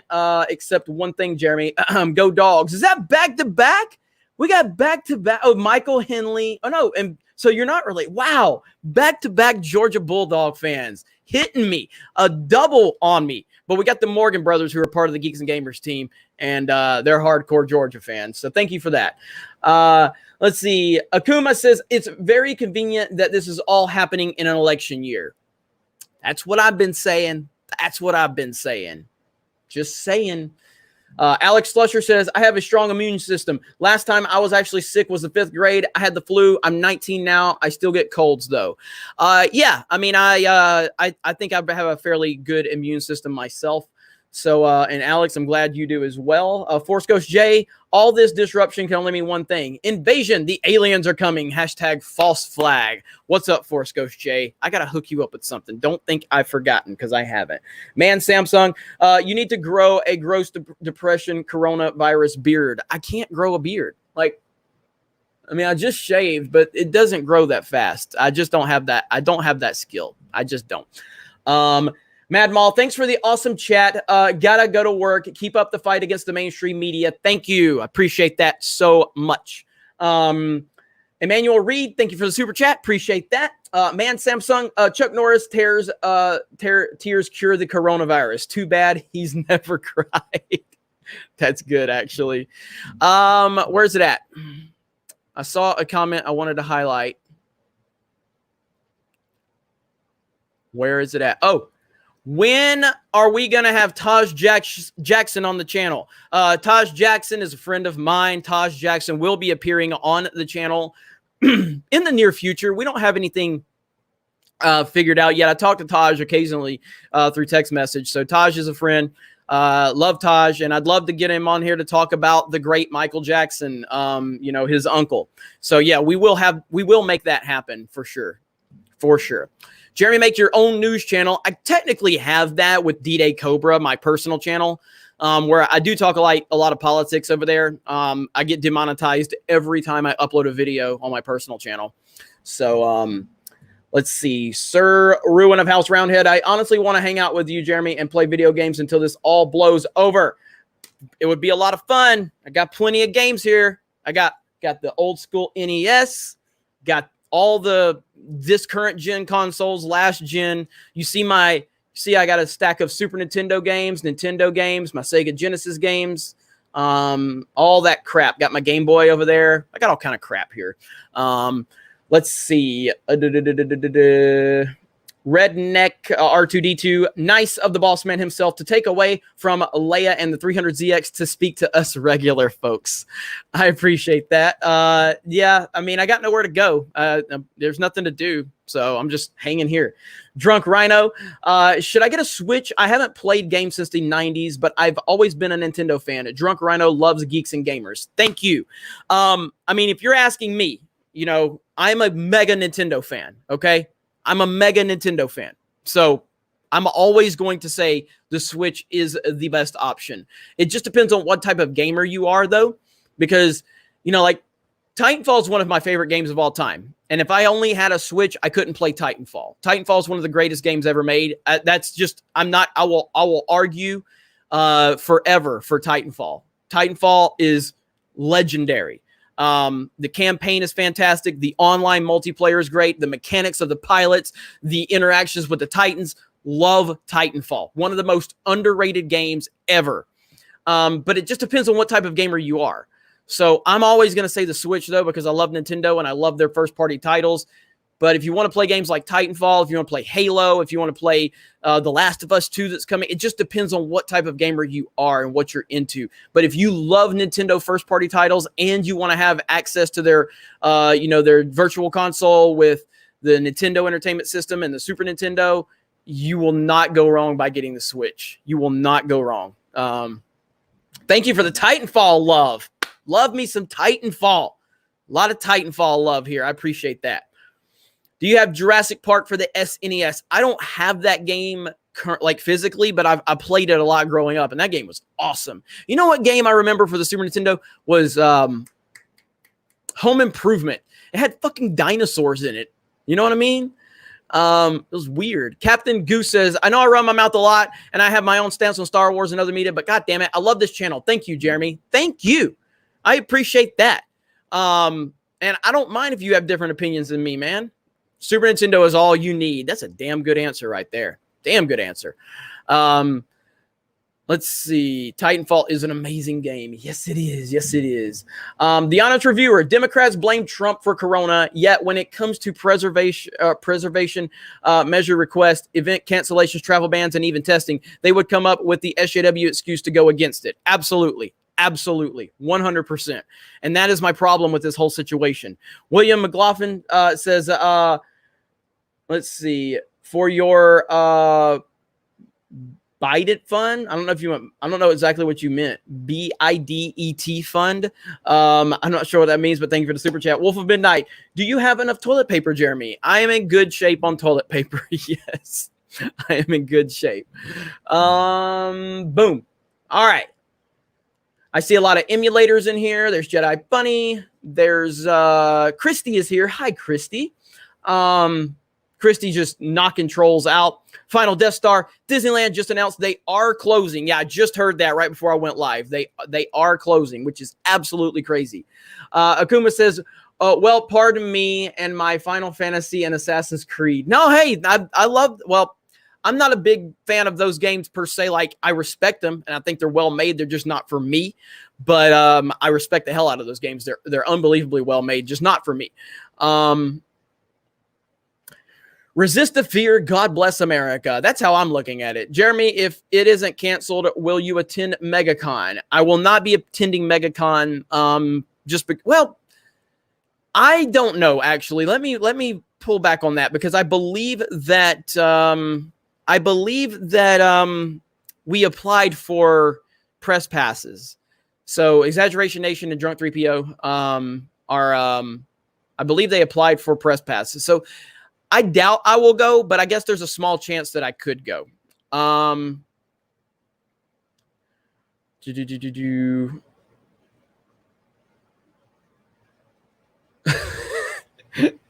except one thing, Jeremy. Go Dogs. Is that back-to-back? We got back-to-back. Oh, Michael Henley. Oh, no. And so you're not really. Wow. Back-to-back Georgia Bulldog fans hitting me. A double on me. But we got the Morgan brothers who are part of the Geeks and Gamers team, and they're hardcore Georgia fans. So thank you for that. Let's see. Akuma says, it's very convenient that this is all happening in an election year. That's what I've been saying. Just saying. Alex Slusher says, I have a strong immune system. Last time I was actually sick was the 5th grade. I had the flu. I'm 19 now. I still get colds though. Yeah, I mean, I think I have a fairly good immune system myself. So, and Alex, I'm glad you do as well. Force Ghost J, all this disruption can only mean one thing. Invasion. The aliens are coming. # false flag. What's up, Force Ghost J? I got to hook you up with something. Don't think I've forgotten, because I haven't. Man, Samsung, you need to grow a gross depression coronavirus beard. I can't grow a beard. Like, I mean, I just shaved, but it doesn't grow that fast. I just don't have that. I don't have that skill. I just don't. Mad Mall, thanks for the awesome chat. Gotta go to work. Keep up the fight against the mainstream media. Thank you. I appreciate that so much. Emmanuel Reed, thank you for the super chat. Appreciate that. Man, Samsung, Chuck Norris tears cure the coronavirus. Too bad he's never cried. That's good, actually. Where's it at? I saw a comment I wanted to highlight. Where is it at? Oh, when are we going to have Taj Jackson on the channel? Taj Jackson is a friend of mine. Taj Jackson will be appearing on the channel in the near future. We don't have anything figured out yet. I talk to Taj occasionally through text message. So Taj is a friend. Love Taj, and I'd love to get him on here to talk about the great Michael Jackson, his uncle. So yeah, we will make that happen for sure. For sure. Jeremy, make your own news channel. I technically have that with D-Day Cobra, my personal channel, where I do talk a lot of politics over there. I get demonetized every time I upload a video on my personal channel. So let's see. Sir Ruin of House Roundhead, I honestly want to hang out with you, Jeremy, and play video games until this all blows over. It would be a lot of fun. I got plenty of games here. I got the old school NES, got all this current gen consoles, last gen. You see I got a stack of Super Nintendo games, my Sega Genesis games. all that crap. Got my Game Boy over there. I got all kind of crap here. Let's see. Redneck R2D2, nice of the boss man himself to take away from Leia and the 300ZX to speak to us regular folks. I appreciate that. Yeah, I mean, I got nowhere to go. There's nothing to do, so I'm just hanging here. Drunk Rhino, should I get a Switch? I haven't played games since the 90s, but I've always been a Nintendo fan. Drunk Rhino loves geeks and gamers. Thank you. I mean, if you're asking me, you know, I'm a mega Nintendo fan, okay? I'm a mega Nintendo fan. So I'm always going to say the Switch is the best option. It just depends on what type of gamer you are, though, because, you know, like Titanfall is one of my favorite games of all time. And if I only had a Switch, I couldn't play Titanfall. Titanfall is one of the greatest games ever made. That's just, I will argue forever for Titanfall. Titanfall is legendary. The campaign is fantastic. The online multiplayer is great. The mechanics of the pilots, the interactions with the Titans. Love Titanfall. One of the most underrated games ever. But it just depends on what type of gamer you are. So I'm always going to say the Switch, though, because I love Nintendo and I love their first-party titles. But if you want to play games like Titanfall, if you want to play Halo, if you want to play The Last of Us 2 that's coming, it just depends on what type of gamer you are and what you're into. But if you love Nintendo first-party titles and you want to have access to their, their virtual console with the Nintendo Entertainment System and the Super Nintendo, you will not go wrong by getting the Switch. You will not go wrong. Thank you for the Titanfall love. Love me some Titanfall. A lot of Titanfall love here. I appreciate that. Do you have Jurassic Park for the SNES? I don't have that game like physically, but I played it a lot growing up, and that game was awesome. You know what game I remember for the Super Nintendo was Home Improvement. It had fucking dinosaurs in it. You know what I mean? It was weird. Captain Goose says, I know I run my mouth a lot, and I have my own stance on Star Wars and other media, but God damn it, I love this channel. Thank you, Jeremy. Thank you. I appreciate that. And I don't mind if you have different opinions than me, man. Super Nintendo is all you need. That's a damn good answer right there. Damn good answer. Let's see. Titanfall is an amazing game. Yes, it is. Yes, it is. The Honest Reviewer. Democrats blame Trump for Corona, yet when it comes to preservation measure request, event cancellations, travel bans, and even testing, they would come up with the SJW excuse to go against it. Absolutely. Absolutely. 100%. And that is my problem with this whole situation. William McLaughlin says, let's see, for your Bide It fund. I don't know exactly what you meant. BIDET fund. I'm not sure what that means, but thank you for the super chat. Wolf of Midnight. Do you have enough toilet paper, Jeremy? I am in good shape on toilet paper. Yes, I am in good shape. Boom. All right. I see a lot of emulators in here. There's Jedi Bunny. There's Christy is here. Hi, Christy. Christy just knocking trolls out. Final Death Star. Disneyland just announced they are closing. Yeah, I just heard that right before I went live. They are closing, which is absolutely crazy. Akuma says, well, pardon me and my Final Fantasy and Assassin's Creed. No, hey, I love, well, I'm not a big fan of those games per se. Like, I respect them, and I think they're well made. They're just not for me. But I respect the hell out of those games. They're unbelievably well made, just not for me. Resist the fear. God bless America. That's how I'm looking at it. Jeremy, if it isn't canceled, will you attend MegaCon? I will not be attending MegaCon. Well, I don't know, actually. Let me pull back on that, because I believe that we applied for press passes. So Exaggeration Nation and Drunk 3PO I believe they applied for press passes. So I doubt I will go, but I guess there's a small chance that I could go.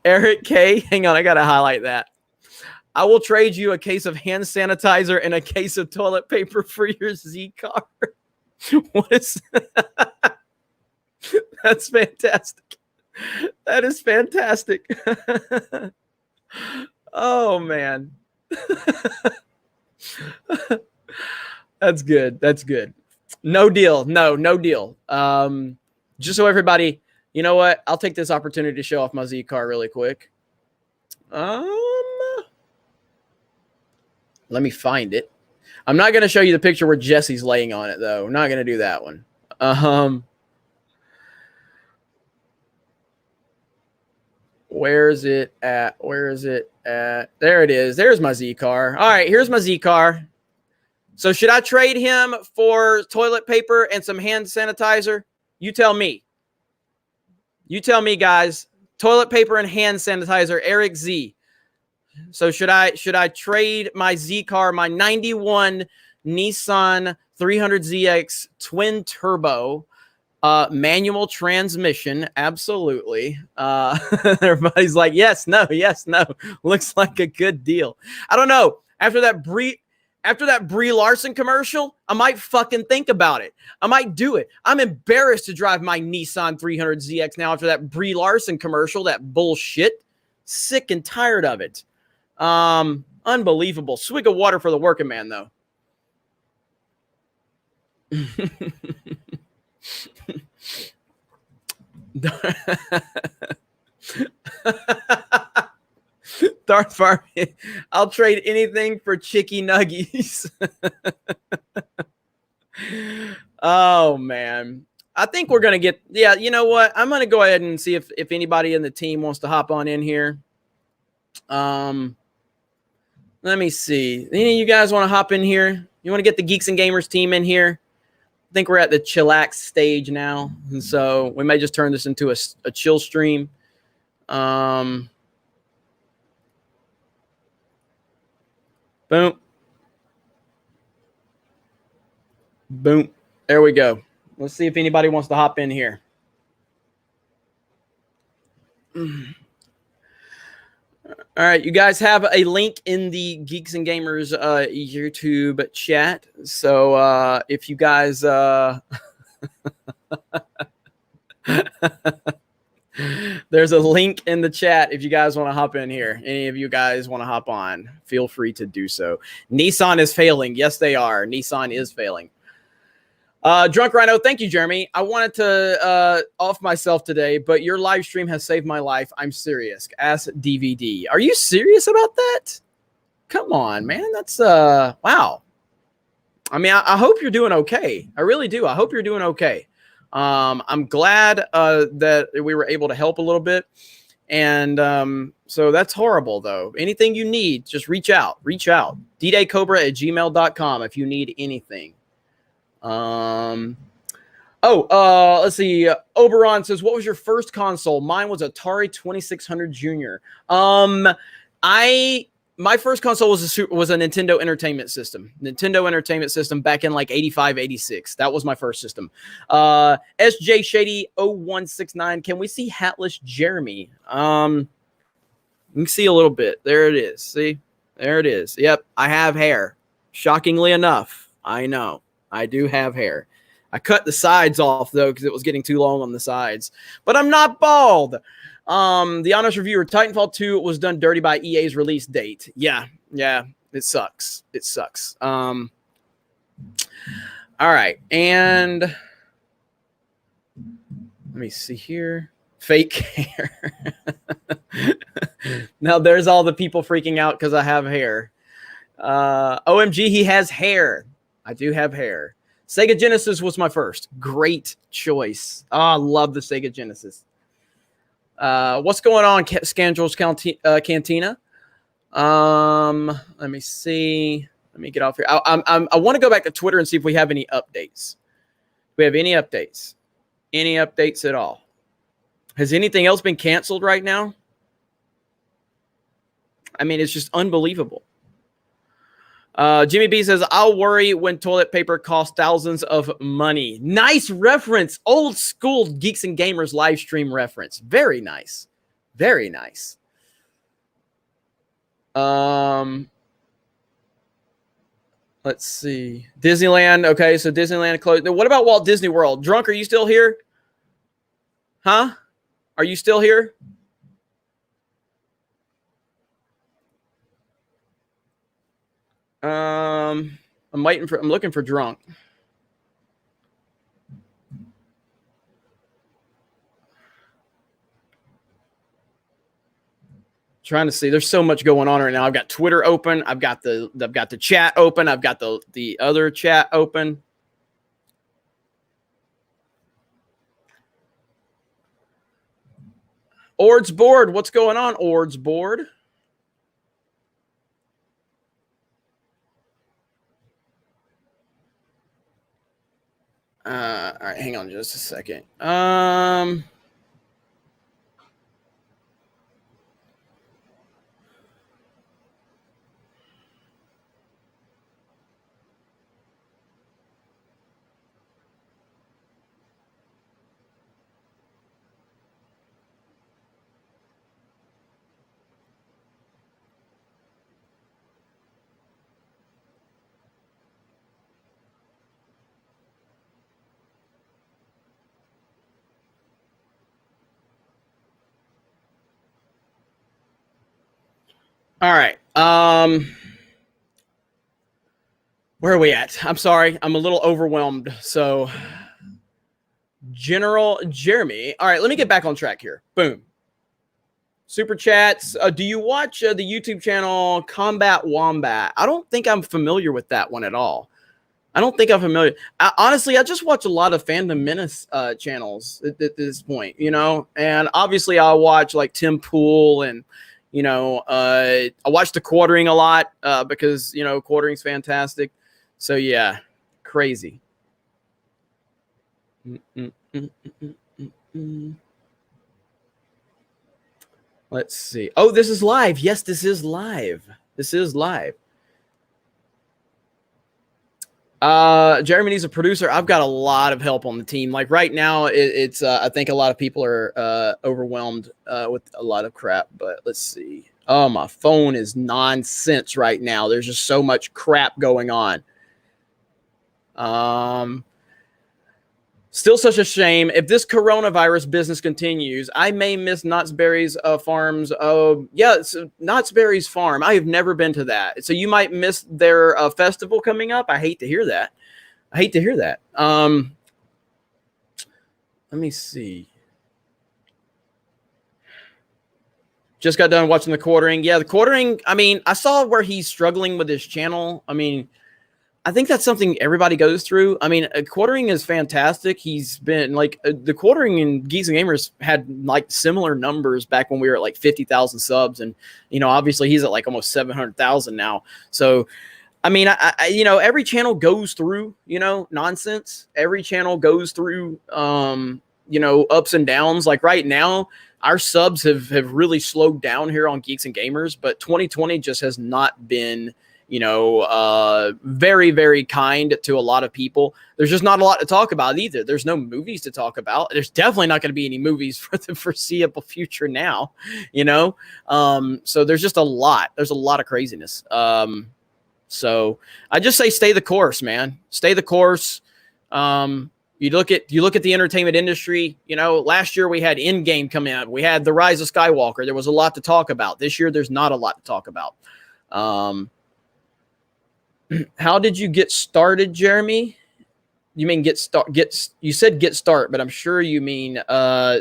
Eric K. Hang on, I got to highlight that. I will trade you a case of hand sanitizer and a case of toilet paper for your Z car. What is That's fantastic. That is fantastic. Oh, man. That's good. That's good. No deal. No deal. Just so everybody, you know what? I'll take this opportunity to show off my Z car really quick. Let me find it. I'm not going to show you the picture where Jesse's laying on it, though. I'm not going to do that one. Where's it at? Where is it at? There it is. There's my Z car. All right, here's my Z car. So should I trade him for toilet paper and some hand sanitizer? You tell me. You tell me, guys. Toilet paper and hand sanitizer, Eric Z. So should I trade my Z car, my 91 Nissan 300ZX twin turbo, manual transmission? Absolutely. Everybody's like, yes, no. Looks like a good deal. I don't know. After that Brie Larson commercial, I might fucking think about it. I might do it. I'm embarrassed to drive my Nissan 300ZX now after that Brie Larson commercial, that bullshit. Sick and tired of it. Unbelievable. Swig of water for the working man, though. Darth Far, I'll trade anything for chicky nuggies. Oh man, I think we're gonna get. Yeah, you know what? I'm gonna go ahead and see if anybody in the team wants to hop on in here. Let me see. Any of you guys want to hop in here? You want to get the Geeks and Gamers team in here? I think we're at the chillax stage now, and so we may just turn this into a chill stream. Boom. Boom. There we go. Let's see if anybody wants to hop in here. All right, you guys have a link in the Geeks and Gamers YouTube chat. So if you guys there's a link in the chat if you guys want to hop in here. Any of you guys want to hop on, feel free to do so. Nissan is failing. Yes, they are. Nissan is failing. Drunk Rhino, thank you, Jeremy. I wanted to off myself today, but your live stream has saved my life. I'm serious. Ask DVD. Are you serious about that? Come on, man. That's wow. I mean, I hope you're doing okay. I really do. I hope you're doing okay. I'm glad that we were able to help a little bit. And so that's horrible, though. Anything you need, just reach out. Reach out. ddaycobra@gmail.com if you need anything. Let's see. Oberon says, what was your first console? Mine was Atari 2600 Junior. My first console was a Nintendo Entertainment System. Nintendo Entertainment System back in like 85, 86. That was my first system. SJ Shady 0169. Can we see hatless Jeremy? You can see a little bit. There it is. See? There it is. Yep. I have hair. Shockingly enough. I know. I do have hair. I cut the sides off, though, because it was getting too long on the sides. But I'm not bald. The honest reviewer, Titanfall 2 was done dirty by EA's release date. Yeah, it sucks. It sucks. All right, and let me see here. Fake hair. Now there's all the people freaking out because I have hair. OMG, he has hair. I do have hair. Sega Genesis was my first. Great choice. Oh, I love the Sega Genesis. What's going on, Scandals Cantina? Let me see. Let me get off here. I want to go back to Twitter and see if we have any updates. Do we have any updates? Any updates at all? Has anything else been canceled right now? I mean, it's just unbelievable. Jimmy B says, I'll worry when toilet paper costs thousands of money. Nice reference. Old school Geeks and Gamers live stream reference. Very nice. Very nice. Let's see. Disneyland. Okay, so Disneyland closed. What about Walt Disney World? Drunk, are you still here? Huh? Are you still here? I'm looking for Drunk. Trying to see. There's so much going on right now. I've got Twitter open. I've got the chat open. I've got the other chat open. Ord's board. What's going on, Ord's board? All right, hang on just a second. All right. Where are we at? I'm sorry. I'm a little overwhelmed. So, General Jeremy. All right. Let me get back on track here. Boom. Super chats. Do you watch the YouTube channel Combat Wombat? I don't think I'm familiar with that one at all. I don't think I'm familiar. Honestly, I just watch a lot of Fandom Menace channels at this point, you know, and obviously I watch like Tim Pool and, you know, I watch the Quartering a lot because, you know, Quartering's fantastic. So, yeah, crazy. Let's see. Oh, this is live. Yes, this is live. This is live. Jeremy needs a producer. I've got a lot of help on the team. Like right now, it's I think a lot of people are overwhelmed with a lot of crap. But let's see. Oh, my phone is nonsense right now. There's just so much crap going on. Still such a shame. If this coronavirus business continues, I may miss Knott's Berry's Farms. Yeah, it's Knott's Berry's Farm. I have never been to that. So you might miss their festival coming up. I hate to hear that. I hate to hear that. Let me see. Just got done watching the Quartering. Yeah, the Quartering, I mean, I saw where he's struggling with his channel. I mean, I think that's something everybody goes through. I mean, Quartering is fantastic. He's been like the Quartering and Geeks and Gamers had like similar numbers back when we were at like 50,000 subs. And, you know, obviously he's at like almost 700,000 now. So, I mean, I you know, every channel goes through, you know, nonsense. Every channel goes through, you know, ups and downs. Like right now, our subs have really slowed down here on Geeks and Gamers, but 2020 just has not been, you know, very, very kind to a lot of people. There's just not a lot to talk about either. There's no movies to talk about. There's definitely not going to be any movies for the foreseeable future now, you know? So there's just a lot. There's a lot of craziness. So I just say stay the course, man. Stay the course. You look at the entertainment industry, you know, last year we had Endgame come out. We had The Rise of Skywalker. There was a lot to talk about. This year there's not a lot to talk about. How did you get started, Jeremy? You mean you said get start, but I'm sure you mean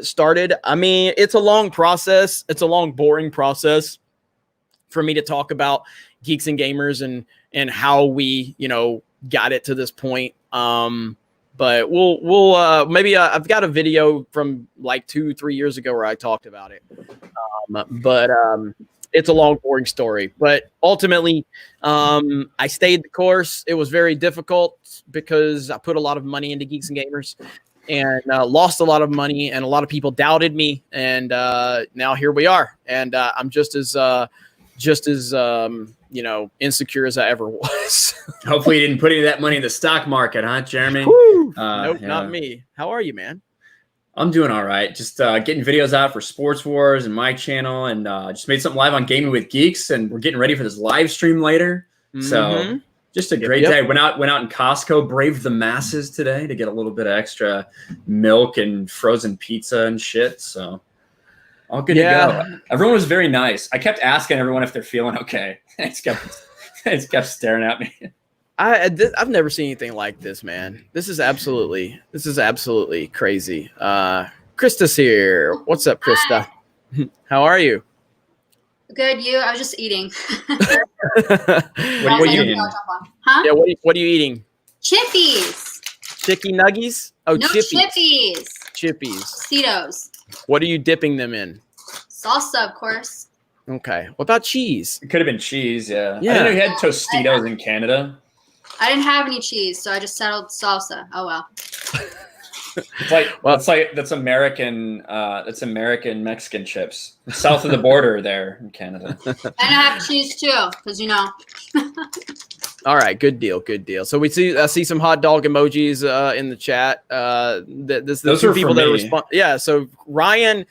started. I mean, it's a long process. It's a long, boring process for me to talk about Geeks and Gamers and how we, you know, got it to this point. But we'll maybe I've got a video from like 2-3 years ago where I talked about it. But it's a long, boring story. But ultimately, I stayed the course. It was very difficult because I put a lot of money into Geeks and Gamers and lost a lot of money, and a lot of people doubted me. And now here we are. And I'm just as you know, insecure as I ever was. Hopefully you didn't put any of that money in the stock market, huh, Jeremy? Nope, yeah. Not me. How are you, man? I'm doing all right. Just getting videos out for Sports Wars and my channel, and just made something live on Gaming with Geeks, and we're getting ready for this live stream later. So just a great day. Went out in Costco, braved the masses today to get a little bit of extra milk and frozen pizza and shit. So all good to go. Everyone was very nice. I kept asking everyone if they're feeling okay. They just kept staring at me. I've never seen anything like this, man. This is absolutely crazy. Krista's here. What's up, Krista? How are you? Good, you? I was just eating. What are you eating? Huh? Yeah, what are you eating? Chippies. Chicky nuggies? Oh, No, chippies. Chippies. Chippies. Cheetos. What are you dipping them in? Salsa, of course. Okay. What about cheese? It could have been cheese, yeah. Yeah. I didn't know you had Tostitos in Canada. I didn't have any cheese, so I just settled salsa. Oh well. It's like that's American Mexican chips. South of the border there in Canada. And I have cheese too, because you know. All right, good deal, good deal. So I see some hot dog emojis in the chat. Those are people that respond. Yeah, so Ryan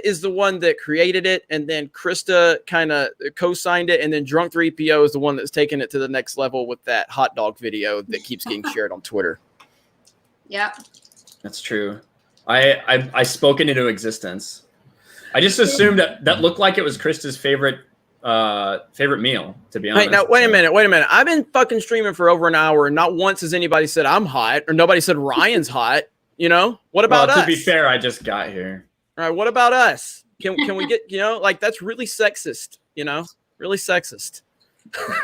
is the one that created it, and then Krista kind of co-signed it, and then Drunk 3PO is the one that's taking it to the next level with that hot dog video that keeps getting shared on Twitter. Yep. That's true. I spoke it into existence. I just assumed that looked like it was Krista's favorite meal, to be honest. Hey, now wait a minute. I've been fucking streaming for over an hour, and not once has anybody said I'm hot, or nobody said Ryan's hot. You know, what about us? To be fair, I just got here. All right, what about us? Can we get, like, that's really sexist, really sexist.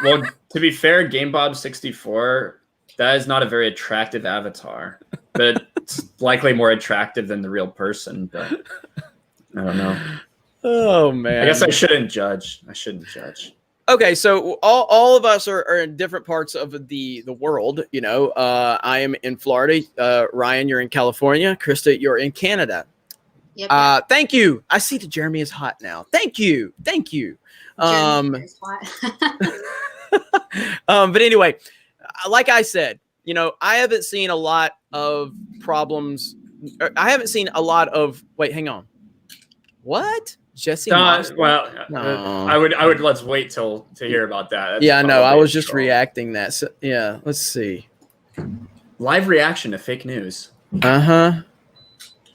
Well, to be fair, GameBob64, that is not a very attractive avatar, but it's likely more attractive than the real person, but I don't know. Oh, man. I guess I shouldn't judge. Okay, so all of us are in different parts of the world, I am in Florida. Ryan, you're in California. Krista, you're in Canada. Yep. Thank you. I see that Jeremy is hot now. Thank you. Jeremy is hot. But anyway, like I said, I haven't seen a lot of problems. I haven't seen a lot of. Wait, hang on. What? Jesse? Well, no. I would. Let's wait to hear about that. That's I was just reacting that. So, yeah. Let's see. Live reaction to fake news.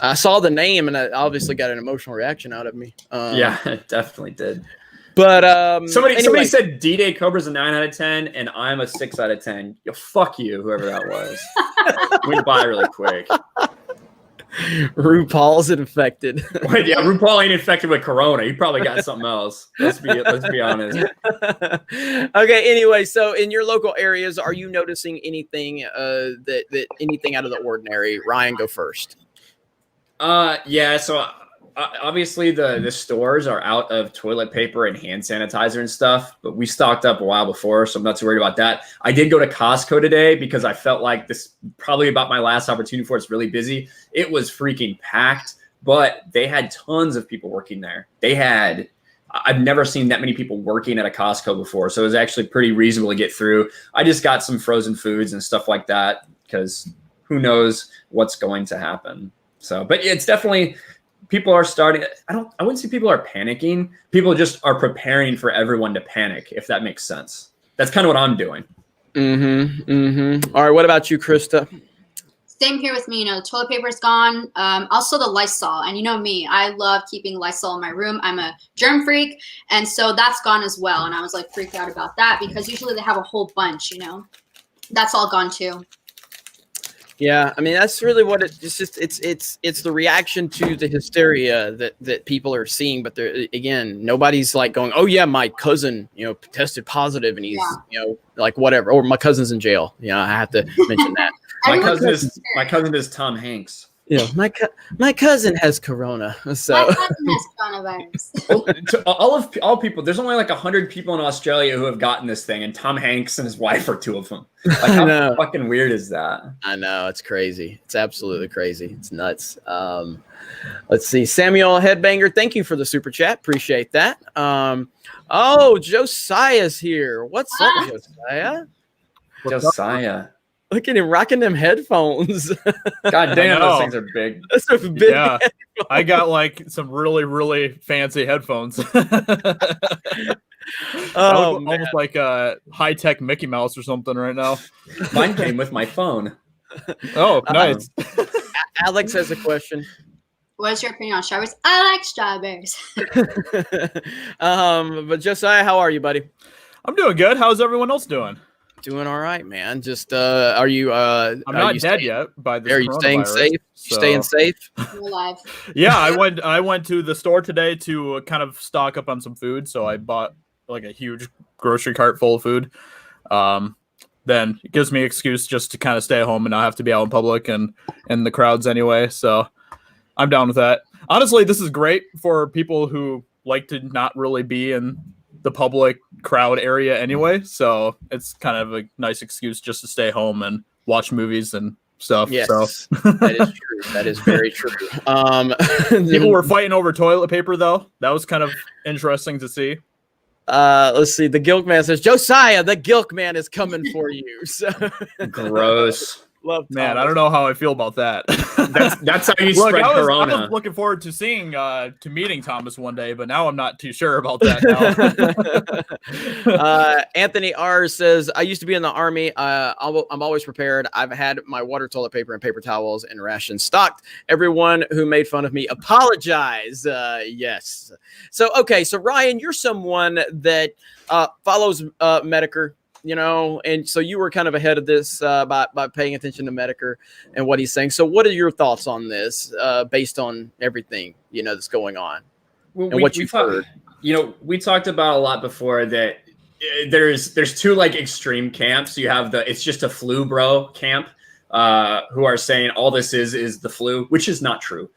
I saw the name and I obviously got an emotional reaction out of me. Yeah, it definitely did. But somebody said D-Day Cobra's a 9 out of 10 and I'm a 6 out of 10. Yo, fuck you, whoever that was. Went by really quick. RuPaul's infected. Wait, yeah, RuPaul ain't infected with corona. He probably got something else. Let's be honest. Okay, anyway, so in your local areas, are you noticing anything that anything out of the ordinary? Ryan, go first. Yeah, so obviously the stores are out of toilet paper and hand sanitizer and stuff, but we stocked up a while before, so I'm not too worried about that. I did go to Costco today because I felt like this probably about my last opportunity for it's really busy. It was freaking packed, but they had tons of people working there. I've never seen that many people working at a Costco before, so it was actually pretty reasonable to get through. I just got some frozen foods and stuff like that because who knows what's going to happen. So, but it's definitely people are starting. I wouldn't say people are panicking. People just are preparing for everyone to panic, if that makes sense. That's kind of what I'm doing. All right. What about you, Krista? Same here with me. The toilet paper's gone. Also the Lysol. And you know me, I love keeping Lysol in my room. I'm a germ freak. And so that's gone as well. And I was like freaked out about that because usually they have a whole bunch, That's all gone too. Yeah, I mean that's really what it's the reaction to the hysteria that people are seeing, but again, nobody's like going, "Oh yeah, my cousin, tested positive and he's, like whatever," or my cousin's in jail. I have to mention that. My cousin is Tom Hanks. Yeah, my cousin has corona. So my cousin has coronavirus. all people, there's only like 100 people in Australia who have gotten this thing, and Tom Hanks and his wife are 2 of them. Like, how fucking weird is that? I know, it's crazy. It's absolutely crazy. It's nuts. Let's see, Samuel Headbanger, thank you for the super chat. Appreciate that. Josiah's here. What's up, Josiah? Josiah. Look at him rocking them headphones. God damn, those things are big. Those are big. Yeah, I got like some really, really fancy headphones. Almost like a high-tech Mickey Mouse or something right now. Mine came with my phone. Oh, nice. Alex has a question. What's your opinion on strawberries? I like strawberries. But Josiah, how are you, buddy? I'm doing good. How's everyone else doing? Doing all right, man. Just are you? I'm not dead yet by this. Are you staying safe? So. Staying safe? We're alive. Yeah, I went to the store today to kind of stock up on some food. So I bought like a huge grocery cart full of food. Then it gives me an excuse just to kind of stay at home and not have to be out in public and in the crowds anyway. So I'm down with that. Honestly, this is great for people who like to not really be in the public crowd area anyway. So it's kind of a nice excuse just to stay home and watch movies and stuff. Yes, so that is true. That is very true. People were fighting over toilet paper, though. That was kind of interesting to see. Let's see. The Gilk Man says, Josiah, the Gilk Man is coming for you. So Gross. love Thomas. Man, I don't know how I feel about that. That's how you Look, spread I corona. was looking forward to meeting Thomas one day, but now I'm not too sure about that now. Anthony R says, I used to be in the Army. I'm always prepared. I've had my water, toilet paper, and paper towels and rations stocked. Everyone who made fun of me, apologize. Yes. So, okay. So Ryan, you're someone that follows Medicare, you know, and so you were kind of ahead of this by paying attention to Medicare and what he's saying. So what are your thoughts on this based on everything, you know, that's going on? Well, and what you've heard? You know, we talked about a lot before that there's two like extreme camps. You have it's just a flu bro camp who are saying all this is the flu, which is not true.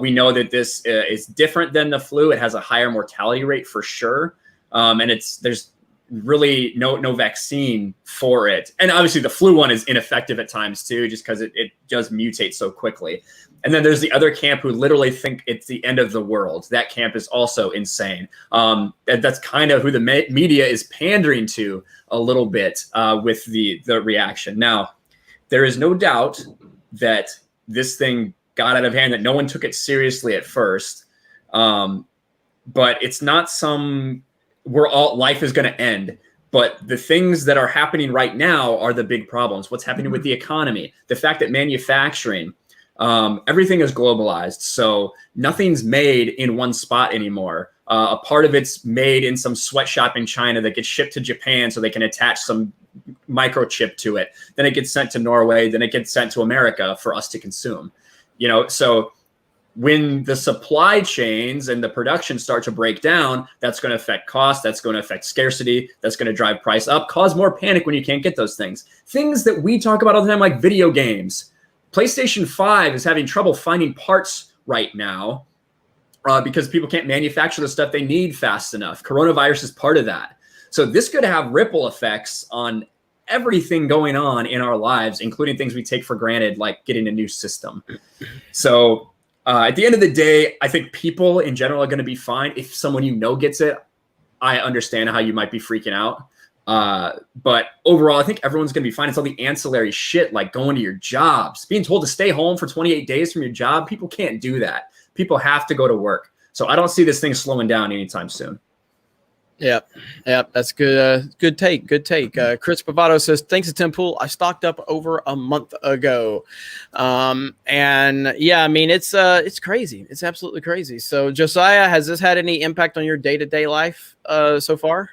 We know that this is different than the flu. It has a higher mortality rate for sure. And there's really no vaccine for it. And obviously the flu one is ineffective at times too, just because it does mutate so quickly. And then there's the other camp who literally think it's the end of the world. That camp is also insane. That's kind of who the media is pandering to a little bit with the reaction. Now, there is no doubt that this thing got out of hand, that no one took it seriously at first. But it's not life is going to end. But the things that are happening right now are the big problems. What's happening with the economy, the fact that manufacturing, everything is globalized. So nothing's made in one spot anymore. A part of it's made in some sweatshop in China that gets shipped to Japan so they can attach some microchip to it. Then it gets sent to Norway. Then it gets sent to America for us to consume. You know, so when the supply chains and the production start to break down, that's going to affect cost. That's going to affect scarcity. That's going to drive price up, cause more panic when you can't get those things. Things that we talk about all the time, like video games. PlayStation 5 is having trouble finding parts right now because people can't manufacture the stuff they need fast enough. Coronavirus is part of that. So this could have ripple effects on everything going on in our lives, including things we take for granted, like getting a new system. So at the end of the day, I think people in general are going to be fine. If someone you know gets it, I understand how you might be freaking out. But overall, I think everyone's going to be fine. It's all the ancillary shit, like going to your jobs, being told to stay home for 28 days from your job. People can't do that. People have to go to work. So I don't see this thing slowing down anytime soon. Yep. That's good. Good take. Chris Bavato says, thanks to Tim Pool, I stocked up over a month ago. And yeah, I mean, it's crazy. It's absolutely crazy. So Josiah, has this had any impact on your day-to-day life so far?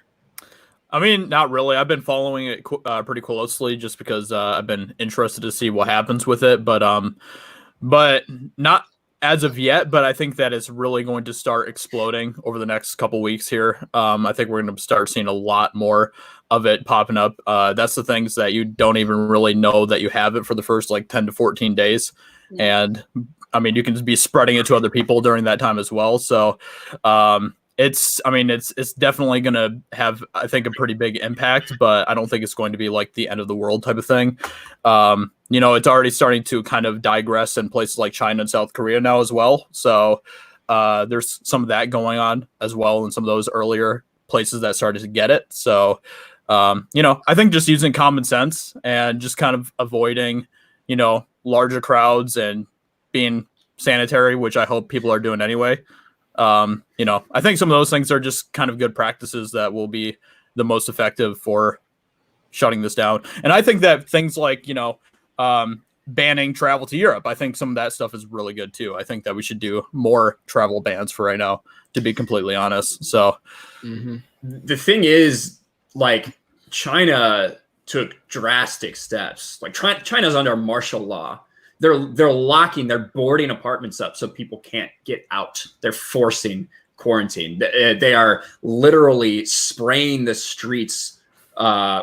I mean, not really. I've been following it pretty closely just because I've been interested to see what happens with it. But not as of yet, but I think that it's really going to start exploding over the next couple weeks here. I think we're going to start seeing a lot more of it popping up. That's the things that you don't even really know that you have it for the first like 10 to 14 days. Yeah. And I mean, you can just be spreading it to other people during that time as well. So it's definitely going to have, I think, a pretty big impact, but I don't think it's going to be like the end of the world type of thing. You know, it's already starting to kind of digress in places like China and South Korea now as well. So there's some of that going on as well in some of those earlier places that started to get it. So, you know, I think just using common sense and just kind of avoiding, you know, larger crowds and being sanitary, which I hope people are doing anyway. You know, I think some of those things are just kind of good practices that will be the most effective for shutting this down. And I think that things like, you know, banning travel to Europe, I think some of that stuff is really good too. I think that we should do more travel bans for right now, to be completely honest. So the thing is, like, China took drastic steps. Like China's under martial law. They're boarding apartments up so people can't get out. They're forcing quarantine. They are literally spraying the streets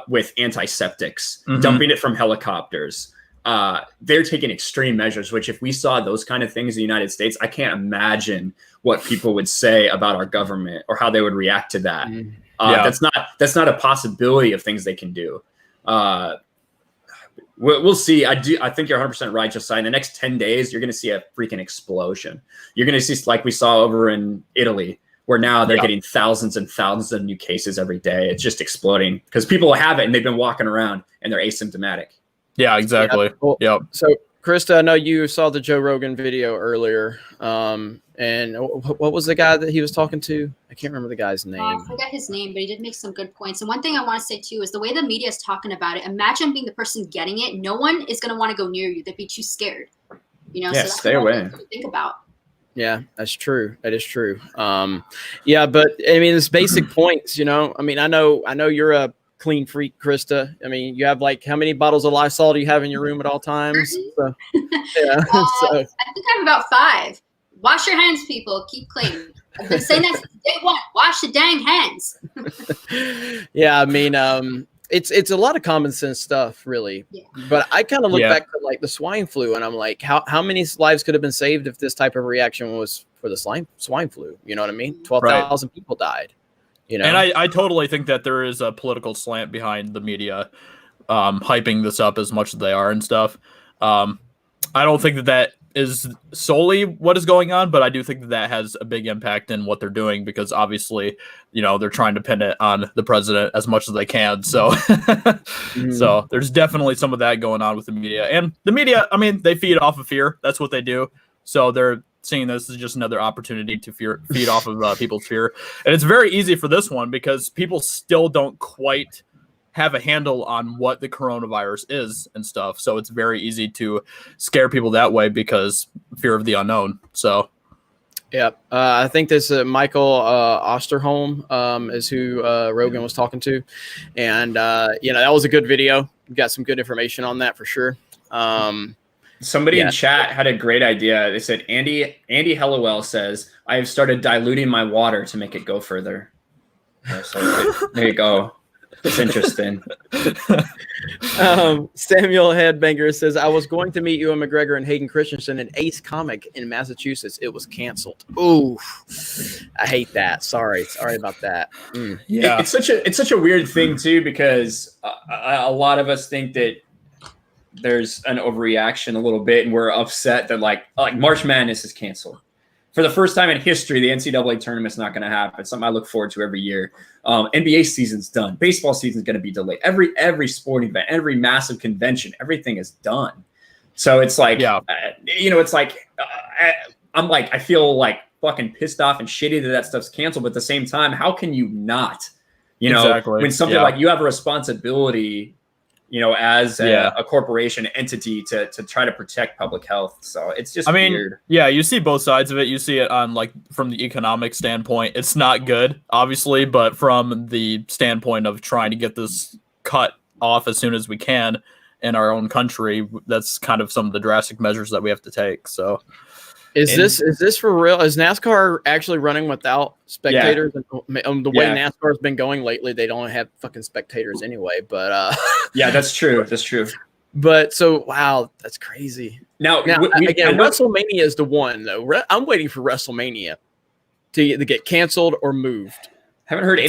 with antiseptics, dumping it from helicopters. They're taking extreme measures, which if we saw those kind of things in the United States, I can't imagine what people would say about our government or how they would react to that. That's not a possibility of things they can do. We'll see. I think you're 100% right, Josiah. In the next 10 days, you're going to see a freaking explosion. You're going to see, like we saw over in Italy, where now they're getting thousands and thousands of new cases every day. It's just exploding because people have it and they've been walking around and they're asymptomatic. Yeah, exactly. Yep. So, Krista, I know you saw the Joe Rogan video earlier. And what was the guy that he was talking to? I can't remember the guy's name. I forget his name, but he did make some good points. And one thing I want to say, too, is the way the media is talking about it, imagine being the person getting it. No one is going to want to go near you. They'd be too scared. You know, yeah, so that's stay away. To think about. Yeah, that's true. That is true. Yeah, but I mean, it's basic points, you know. I mean, I know you're a clean freak, Krista. I mean, you have like how many bottles of Lysol do you have in your room at all times? So, yeah. I think I have about 5. Wash your hands, people. Keep clean. I've been saying that since day one. Wash the dang hands. Yeah, I mean, it's a lot of common sense stuff, really. Yeah. But I kind of look back to like the swine flu, and I'm like, how many lives could have been saved if this type of reaction was for the swine flu? You know what I mean? 12,000 people died. You know, and I totally think that there is a political slant behind the media hyping this up as much as they are and stuff. I don't think that is solely what is going on, but I do think that has a big impact in what they're doing because obviously, you know, they're trying to pin it on the president as much as they can. So, so there's definitely some of that going on with the media. And the media, I mean, they feed off of fear. That's what they do. So they're seeing this as just another opportunity to feed off of people's fear. And it's very easy for this one because people still don't quite have a handle on what the coronavirus is and stuff. So it's very easy to scare people that way because fear of the unknown. So, yeah, I think this Michael Osterholm is who Rogan was talking to. And, you know, that was a good video. We got some good information on that for sure. Somebody in chat had a great idea. They said, Andy Hellowell says, I have started diluting my water to make it go further. So there you go. It's interesting. Samuel Headbanger says, I was going to meet Ewan McGregor and Hayden Christensen in Ace Comic in Massachusetts. It was canceled. Ooh, I hate that. Sorry about that. Yeah, it's such a weird thing too because a lot of us think that there's an overreaction a little bit, and we're upset that like March Madness is canceled. For the first time in history, the NCAA tournament's not going to happen. Something I look forward to every year. NBA season's done. Baseball season's going to be delayed. Every sporting event, every massive convention, everything is done. So it's like, you know, it's like I feel like fucking pissed off and shitty that stuff's canceled. But at the same time, how can you not? You know, when something like you have a responsibility, you know, as a corporation entity to try to protect public health. So it's just weird. Yeah, you see both sides of it. You see it on like from the economic standpoint. It's not good, obviously, but from the standpoint of trying to get this cut off as soon as we can in our own country, that's kind of some of the drastic measures that we have to take. So is this for real? Is NASCAR actually running without spectators? Yeah. The way NASCAR has been going lately, they don't have fucking spectators anyway. But yeah, that's true. That's true. But so wow, that's crazy. Now again, WrestleMania is the one though. I'm waiting for WrestleMania to get canceled or moved. I haven't heard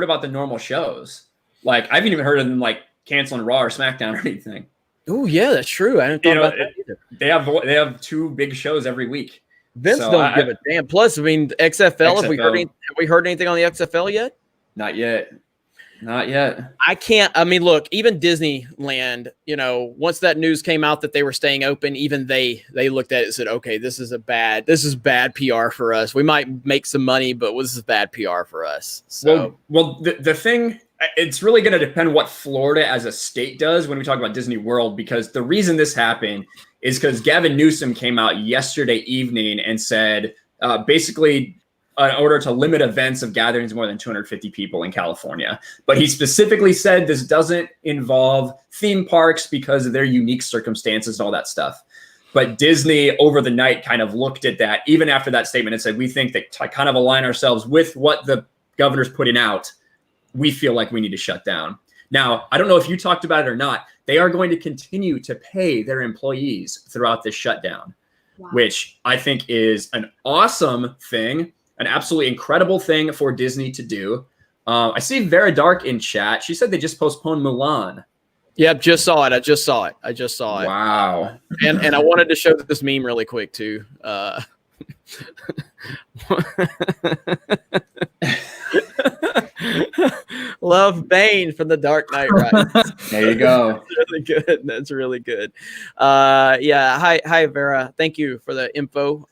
about the normal shows. Like I haven't even heard of them like canceling Raw or SmackDown or anything. Oh yeah, that's true. I didn't thought about that either. They have 2 big shows every week. Vince don't give a damn. Plus, I mean, XFL. Have we heard anything on the XFL yet? Not yet. I can't. I mean, look, even Disneyland. You know, once that news came out that they were staying open, even they looked at it and said, "Okay, this is bad PR for us. We might make some money, but this is bad PR for us." So, well, the thing. It's really going to depend what Florida as a state does when we talk about Disney World, because the reason this happened is because Gavin Newsom came out yesterday evening and said, basically, in order to limit events of gatherings more than 250 people in California. But he specifically said this doesn't involve theme parks because of their unique circumstances and all that stuff. But Disney over the night kind of looked at that, even after that statement, and said, we think that to kind of align ourselves with what the governor's putting out, we feel like we need to shut down. Now, I don't know if you talked about it or not. They are going to continue to pay their employees throughout this shutdown, which I think is an awesome thing, an absolutely incredible thing for Disney to do. I see Vera Dark in chat. She said they just postponed Mulan. Yep, just saw it. I just saw it. Wow. And I wanted to show this meme really quick too. Love Bane from The Dark Knight Rises. There you go. That's really good. That's really good. Yeah. Hi, Vera. Thank you for the info.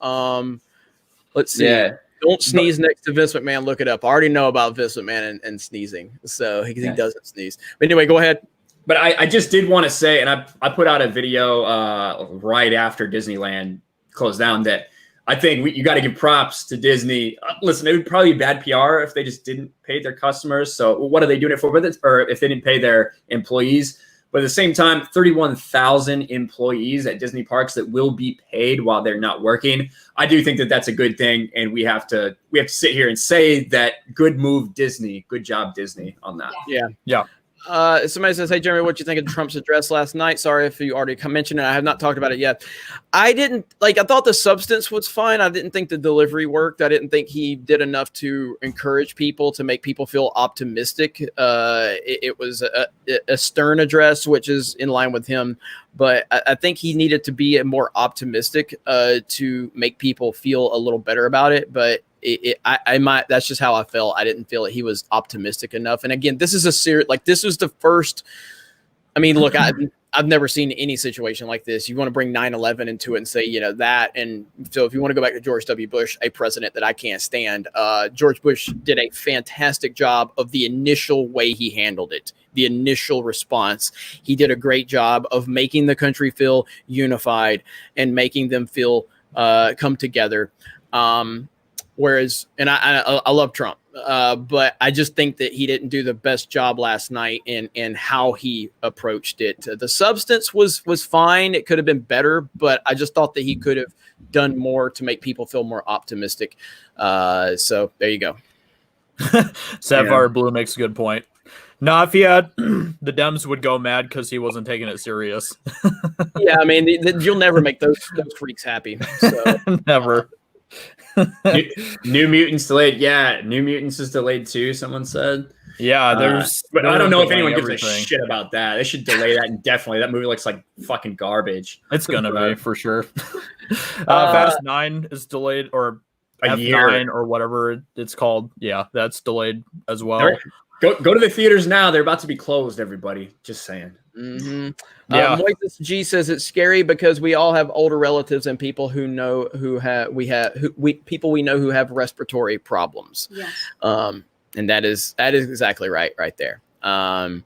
Let's see. Yeah. Don't sneeze next to Vince McMahon. Look it up. I already know about Vince McMahon and sneezing, so he doesn't sneeze. But anyway, go ahead. But I just did want to say, and I put out a video right after Disneyland closed down that I think you got to give props to Disney. Listen, it would probably be bad PR if they just didn't pay their customers. So what are they doing it for? Or if they didn't pay their employees. But at the same time, 31,000 employees at Disney parks that will be paid while they're not working. I do think that that's a good thing, and we have to sit here and say that good move, Disney. Good job, Disney, on that. Yeah. Somebody says, hey, Jeremy, what do you think of Trump's address last night? Sorry if you already mentioned it. I have not talked about it yet. I thought the substance was fine. I didn't think the delivery worked. I didn't think he did enough to encourage people, to make people feel optimistic. It was a stern address, which is in line with him. But I think he needed to be more optimistic to make people feel a little better about it. But that's just how I felt. I didn't feel that he was optimistic enough. And again, this is this was the first. I mean, look, I've never seen any situation like this. You want to bring 9/11 into it and say, that. And so if you want to go back to George W. Bush, a president that I can't stand, George Bush did a fantastic job of the initial way he handled it, the initial response. He did a great job of making the country feel unified and making them feel come together. Whereas, and I love Trump, but I just think that he didn't do the best job last night in how he approached it. The substance was fine. It could have been better, but I just thought that he could have done more to make people feel more optimistic. So there you go. Sapphire Blue makes a good point. Now, if he had, the Dems would go mad because he wasn't taking it serious. Yeah, I mean, you'll never make those freaks happy. So. Never. New Mutants delayed. Yeah, New Mutants is delayed too. Someone said. Yeah, but I don't know if anyone gives a shit about that. They should delay that indefinitely. That movie looks like fucking garbage. It's gonna be for sure. Fast 9 is delayed, or a F9 year or whatever it's called. Yeah, that's delayed as well. Go to the theaters now. They're about to be closed. Everybody, just saying. Mm-hmm. Yeah. Moises G says it's scary because we all have older relatives and people who know people we know who have respiratory problems. Yeah. And that is exactly right there. One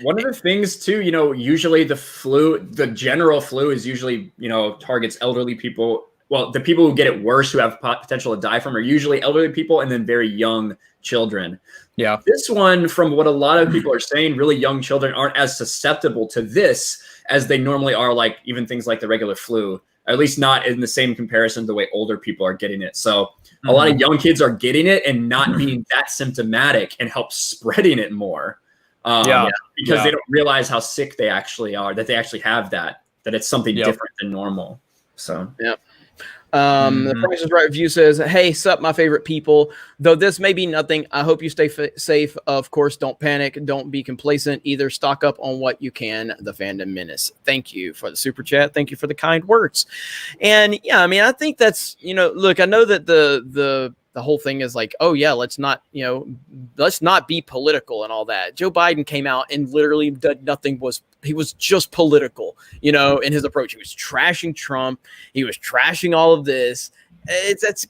of the things too, usually the general flu is usually, targets elderly people. Well, the people who get it worse, who have potential to die from, are usually elderly people and then very young children. Yeah. This one, from what a lot of people are saying, really young children aren't as susceptible to this as they normally are, like even things like the regular flu, at least not in the same comparison to the way older people are getting it. So a lot of young kids are getting it and not being that symptomatic and help spreading it more. Because they don't realize how sick they actually are, that they actually have that it's something different than normal. So, yeah. The Price is Right View says, hey, sup, my favorite people. Though this may be nothing, I hope you stay safe. Of course, don't panic. Don't be complacent. Either stock up on what you can. The Fandom Menace. Thank you for the super chat. Thank you for the kind words. And yeah, I mean, I think that's, look, I know that the whole thing is like, oh yeah, let's not be political and all that. Joe Biden came out and literally did nothing. He was just political, in his approach. He was trashing Trump. He was trashing all of this. That's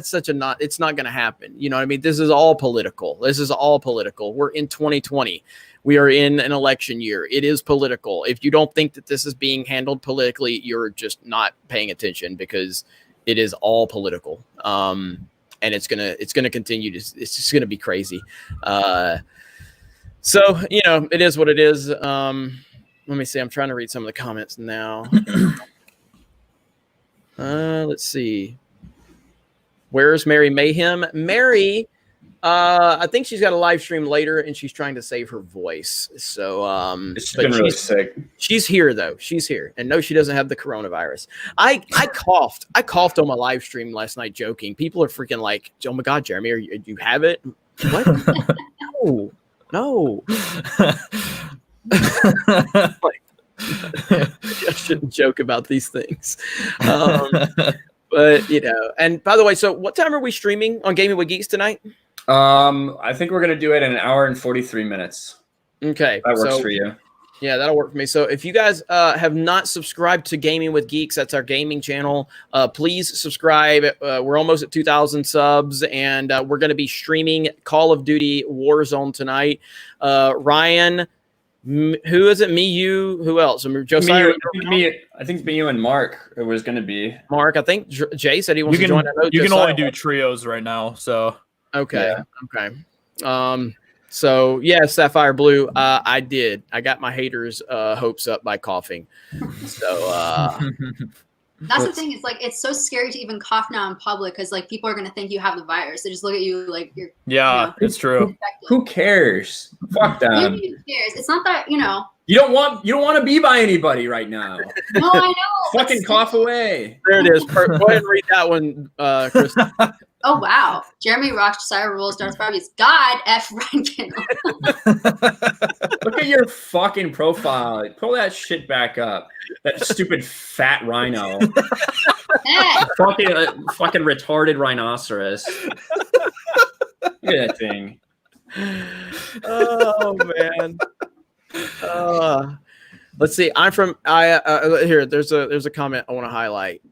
such a not. It's not going to happen. You know what I mean? This is all political. We're in 2020. We are in an election year. It is political. If you don't think that this is being handled politically, you're just not paying attention, because it is all political. and it's gonna continue to. It's just gonna be crazy. So it is what it is. Let me see. I'm trying to read some of the comments now. Let's see. Where's Mary Mayhem? Mary, I think she's got a live stream later, and she's trying to save her voice. So, she's been really sick. She's here though. She's here, and no, she doesn't have the coronavirus. I coughed. I coughed on my live stream last night, joking. People are freaking like, "Oh my God, Jeremy, you have it?" What? No. I shouldn't joke about these things. But and by the way, so what time are we streaming on Gaming with Geeks tonight? I think we're gonna do it in an hour and 43 minutes. Okay, that works for you. Yeah, that'll work for me. So if you guys have not subscribed to Gaming with Geeks, that's our gaming channel. Please subscribe. We're almost at 2,000 subs, and we're going to be streaming Call of Duty Warzone tonight. Ryan, who is it? Me, you, who else? Josiah. I think me, you, and Mark it was going to be. Mark, I think Jay said he wants to join. You can only do trios right now, so. Okay. Yeah. Okay. So yeah, Sapphire Blue. I did. I got my haters' hopes up by coughing. So that's the thing. It's like it's so scary to even cough now in public because like people are gonna think you have the virus. They just look at you like you're. Yeah, it's true. Infected. Who cares? Fuck them. Who cares? It's not that You don't want to be by anybody right now. No, I know. Fucking cough away. There it is. Go ahead and read that one, Chris. Oh wow, Jeremy rocks Cyril rules Darth Barbies. God F Rankin. Look at your fucking profile. Pull that shit back up. That stupid fat rhino. fucking retarded rhinoceros. Look at that thing. Oh man. Let's see. I'm from. Here. There's a comment I want to highlight.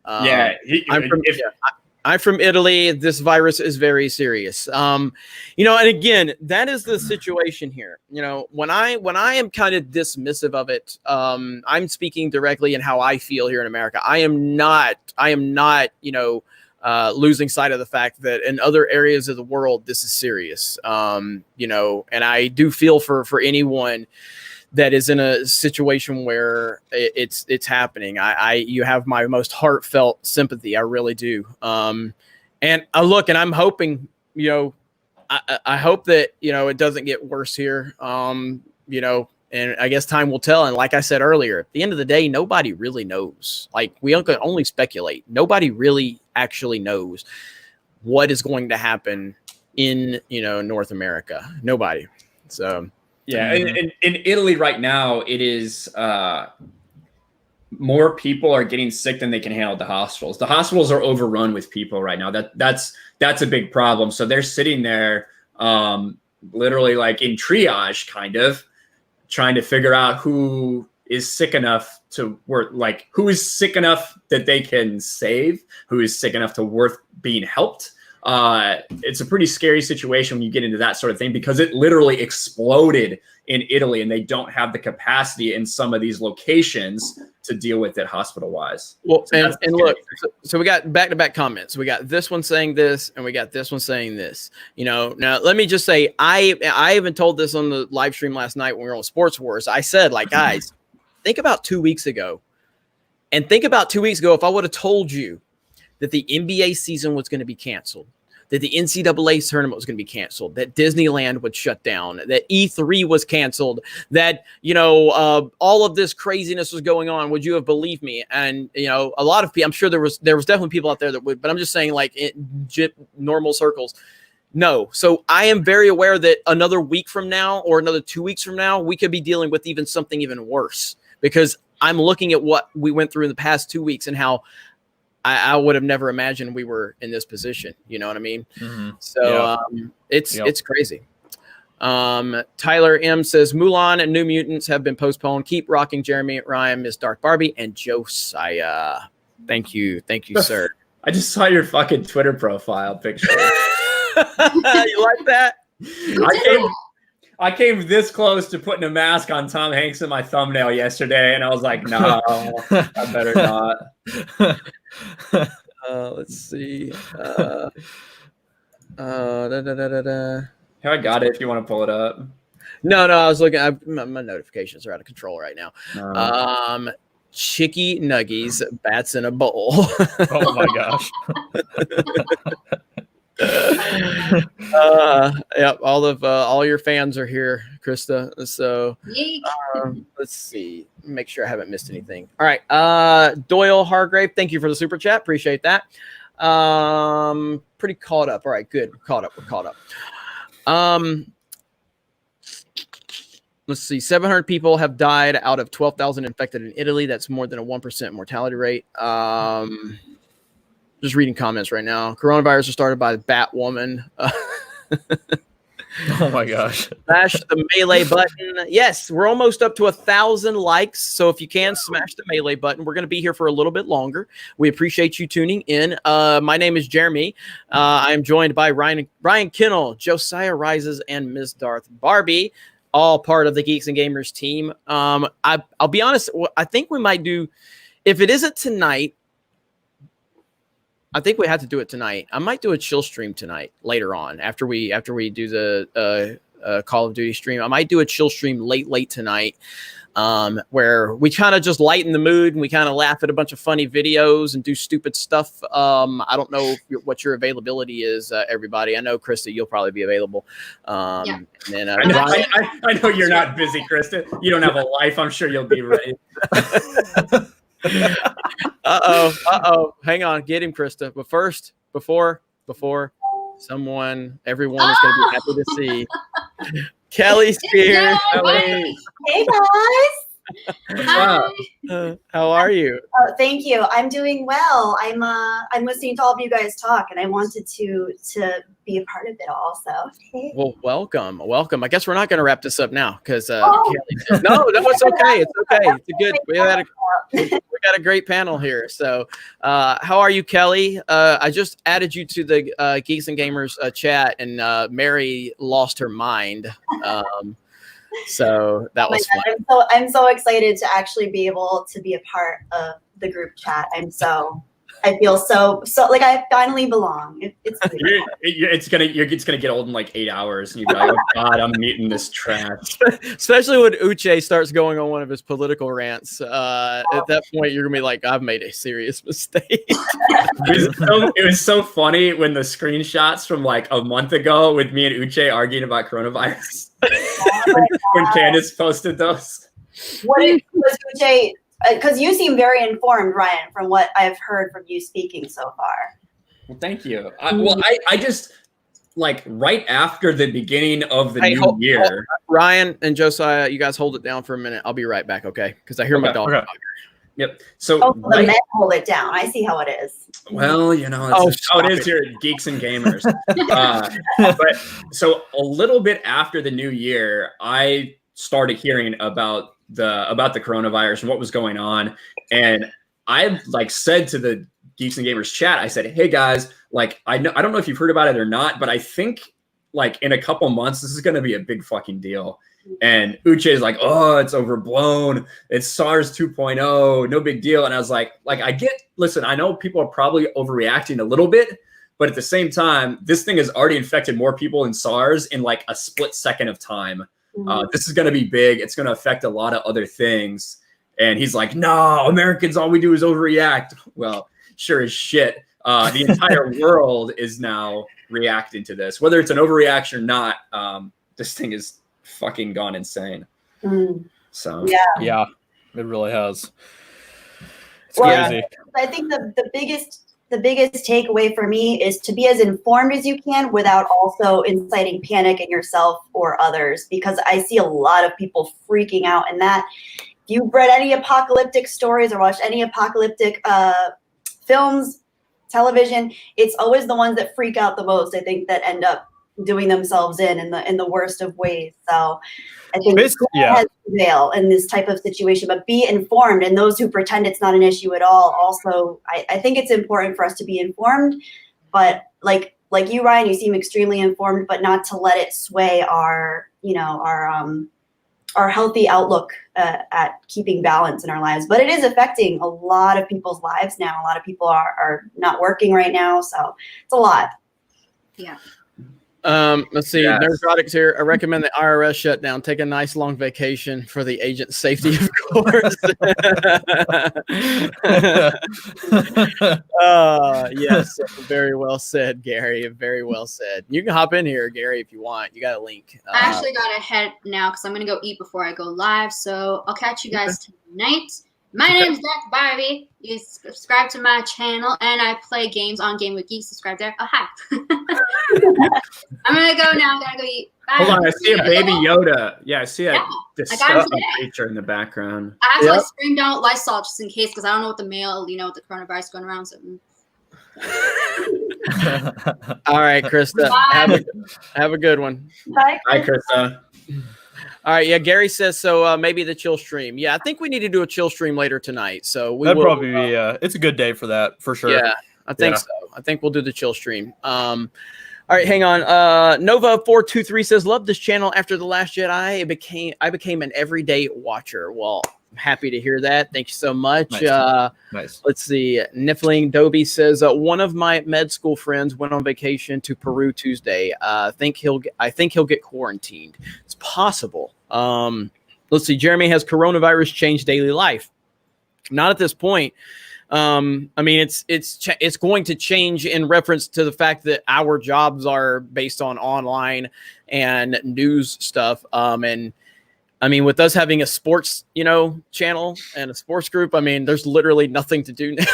I'm from Italy. This virus is very serious. And again, that is the situation here. When I am kind of dismissive of it, I'm speaking directly in how I feel here in America. I am not, losing sight of the fact that in other areas of the world, this is serious. And I do feel for anyone that is in a situation where it's happening. You have my most heartfelt sympathy. I really do. And I'm hoping, I hope that, it doesn't get worse here. And I guess time will tell. And like I said earlier, at the end of the day, nobody really knows. Like we can only speculate. Nobody really actually knows what is going to happen in, North America. Nobody. So. Yeah, in Italy right now, it is more people are getting sick than they can handle at the hospitals. The hospitals are overrun with people right now. That's a big problem. So they're sitting there literally like in triage, kind of trying to figure out who is sick enough to work, like who is sick enough that they can save, who is sick enough to worth being helped. It's a pretty scary situation when you get into that sort of thing because it literally exploded in Italy and they don't have the capacity in some of these locations to deal with it hospital wise. Well, so and look, so we got back-to-back comments. We got this one saying this and we got this one saying this. Now let me just say, I even told this on the live stream last night when we were on Sports Wars. I said, like, guys, think about 2 weeks ago if I would have told you that the NBA season was going to be canceled, that the NCAA tournament was going to be canceled, that Disneyland would shut down, that E3 was canceled, that, all of this craziness was going on. Would you have believed me? And, a lot of people, I'm sure there was definitely people out there that would, but I'm just saying like in normal circles. No. So I am very aware that another week from now or another 2 weeks from now, we could be dealing with something even worse because I'm looking at what we went through in the past 2 weeks and how I would have never imagined we were in this position. You know what I mean? Mm-hmm. So it's crazy. Tyler M says Mulan and New Mutants have been postponed. Keep rocking, Jeremy, Ryan, Miss Dark Barbie, and Josiah. Thank you, sir. I just saw your fucking Twitter profile picture. You like that? I came this close to putting a mask on Tom Hanks in my thumbnail yesterday, and I was like, no, I better not. Let's see. I got it if you want to pull it up. No, I was looking. My notifications are out of control right now. Chicky nuggies, bats in a bowl. Oh my gosh. Yep, all your fans are here, Krista. So let's see. Make sure I haven't missed anything. All right. Doyle Hargrave, thank you for the super chat. Appreciate that. Pretty caught up. All right, good. We're caught up. Let's see. 700 people have died out of 12,000 infected in Italy. That's more than a 1% mortality rate. Just reading comments right now. Coronavirus was started by the Batwoman. Oh my gosh. Smash the melee button. Yes, we're almost up to 1,000 likes. So if you can smash the melee button, we're going to be here for a little bit longer. We appreciate you tuning in. My name is Jeremy. I am joined by Ryan Kinnell, Josiah Rises, and Ms. Darth Barbie, all part of the Geeks and Gamers team. I'll be honest. I think we might do, if it isn't tonight, I think we have to do it tonight. I might do a chill stream tonight later on after we do the Call of Duty stream. I might do a chill stream late tonight, where we kind of just lighten the mood and we kind of laugh at a bunch of funny videos and do stupid stuff. I don't know what your availability is, everybody. I know Krista, you'll probably be available. Yeah. And then I know you're not busy, Krista. You don't have a life. I'm sure you'll be ready. Hang on, get him, Krista. But first, before everyone is going to be happy to see Kelly's here. Kelly. Hey guys. Hi. How are you? Oh, thank you. I'm doing well. I'm listening to all of you guys talk, and I wanted to be a part of it all. So, hey. Well, welcome. I guess we're not going to wrap this up now because no, it's okay. It's okay. It's a good. We got a great panel here. So, how are you, Kelly? I just added you to the Geeks and Gamers chat, and Mary lost her mind. So that was fun. I'm so excited to actually be able to be a part of the group chat. I feel so like I finally belong. It's gonna get old in like 8 hours, and you're like, oh God, I'm meeting this trash. Especially when Uche starts going on one of his political rants. At that point, you're gonna be like, I've made a serious mistake. It was so funny when the screenshots from like a month ago with me and Uche arguing about coronavirus. When Candace posted those. What was Uche? Because you seem very informed, Ryan, from what I've heard from you speaking so far. Well, thank you. I just like right after the beginning of the new year. Ryan and Josiah, you guys hold it down for a minute. I'll be right back, okay? Because I hear my dog. Okay. Yep. So the men hold it down. I see how it is. Well, it's how it is here at Geeks and Gamers. But so a little bit after the new year, I started hearing about the coronavirus and what was going on, and I like said to the Geeks and Gamers chat, I said, hey guys, like I don't know if you've heard about it or not, but I think like in a couple months this is going to be a big fucking deal. And Uche is like, oh, it's overblown. It's SARS 2.0. No big deal. And I was like, listen, I know people are probably overreacting a little bit, but at the same time, this thing has already infected more people than SARS in like a split second of time. This is going to be big. It's going to affect a lot of other things. And he's like, no, Americans, all we do is overreact. Well, sure as shit. The entire world is now reacting to this. Whether it's an overreaction or not, this thing is fucking gone insane. So yeah, it really has. It's crazy. I think the biggest takeaway for me is to be as informed as you can without also inciting panic in yourself or others, because I see a lot of people freaking out, and that if you've read any apocalyptic stories or watched any apocalyptic films, television, it's always the ones that freak out the most, I think, that end up doing themselves in the worst of ways. So I think has to prevail in this type of situation, but be informed. And those who pretend it's not an issue at all, also, I think it's important for us to be informed, but like you, Ryan, you seem extremely informed, but not to let it sway our healthy outlook at keeping balance in our lives. But it is affecting a lot of people's lives now. A lot of people are not working right now. So it's a lot. Yeah. Let's see. Yes. Nerdrotics here. I recommend the IRS shutdown. Take a nice long vacation for the agent's safety, of course. Yes. Very well said, Gary. Very well said. You can hop in here, Gary, if you want. You got a link. I actually got to head now because I'm going to go eat before I go live. So I'll catch you guys tonight. My name's Zach Barbie. You subscribe to my channel, and I play games on Game with Geeks. Subscribe there. Oh, hi. I'm going to go now. I got to go eat. Bye. Hold on, I see a baby Yoda. Yeah, I see a I got him disgusting today. creature in the background. I have to like scream down Lysol just in case because I don't know what the mail, with the coronavirus going around. So. All right, Krista. Have a good one. Bye. Hi, Krista. All right, yeah. Gary says so. Maybe the chill stream. Yeah, I think we need to do a chill stream later tonight. So we That'd will, probably be. It's a good day for that for sure. Yeah, I think so. I think we'll do the chill stream. All right, hang on. Nova423 says, "Love this channel. After The Last Jedi, I became an everyday watcher." Well, I'm happy to hear that. Thank you so much. Nice. Let's see. Niffling Dobie says, "One of my med school friends went on vacation to Peru Tuesday. I think he'll get quarantined. It's possible." Let's see. Jeremy, has coronavirus changed daily life? Not at this point. I mean, it's going to change in reference to the fact that our jobs are based on online and news stuff. And I mean, with us having a sports, channel and a sports group, I mean, there's literally nothing to do now.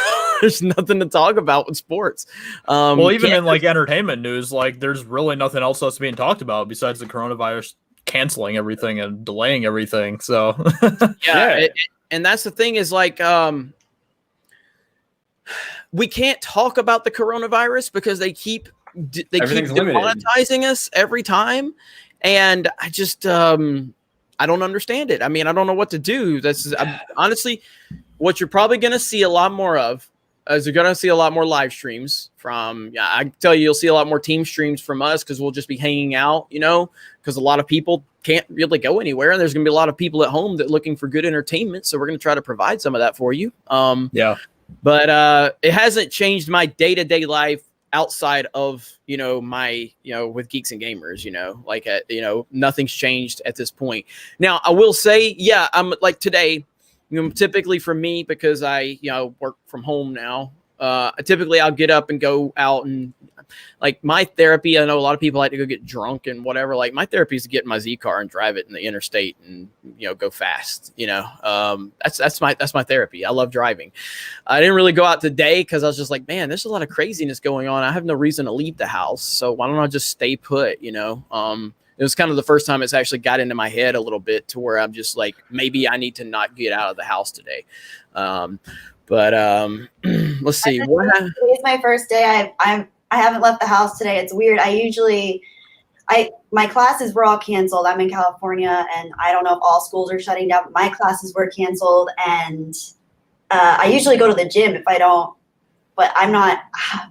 There's nothing to talk about with sports. Well, even in like entertainment news, like there's really nothing else that's being talked about besides the coronavirus canceling everything and delaying everything. So and that's the thing is like, we can't talk about the coronavirus because they keep demonetizing us every time. And I just, I don't understand it. I mean, I don't know what to do. Honestly, what you're probably going to see a lot more of is you're going to see a lot more live streams from, I tell you, you'll see a lot more team streams from us because we'll just be hanging out, because a lot of people can't really go anywhere. And there's going to be a lot of people at home that looking for good entertainment. So we're going to try to provide some of that for you. But it hasn't changed my day-to-day life outside of, my, with Geeks and Gamers, nothing's changed at this point. Now, I will say, I'm like today, typically for me, because I, work from home now, typically I'll get up and go out and like my therapy. I know a lot of people like to go get drunk and whatever. Like my therapy is to get in my Z car and drive it in the interstate and, go fast, that's my therapy. I love driving. I didn't really go out today because I was just like, man, there's a lot of craziness going on. I have no reason to leave the house. So why don't I just stay put, It was kind of the first time it's actually got into my head a little bit to where I'm just like, maybe I need to not get out of the house today. Let's see. Today's my first day. I haven't left the house today. It's weird. My classes were all canceled. I'm in California, and I don't know if all schools are shutting down. My classes were canceled, and I usually go to the gym if I don't. But I'm not.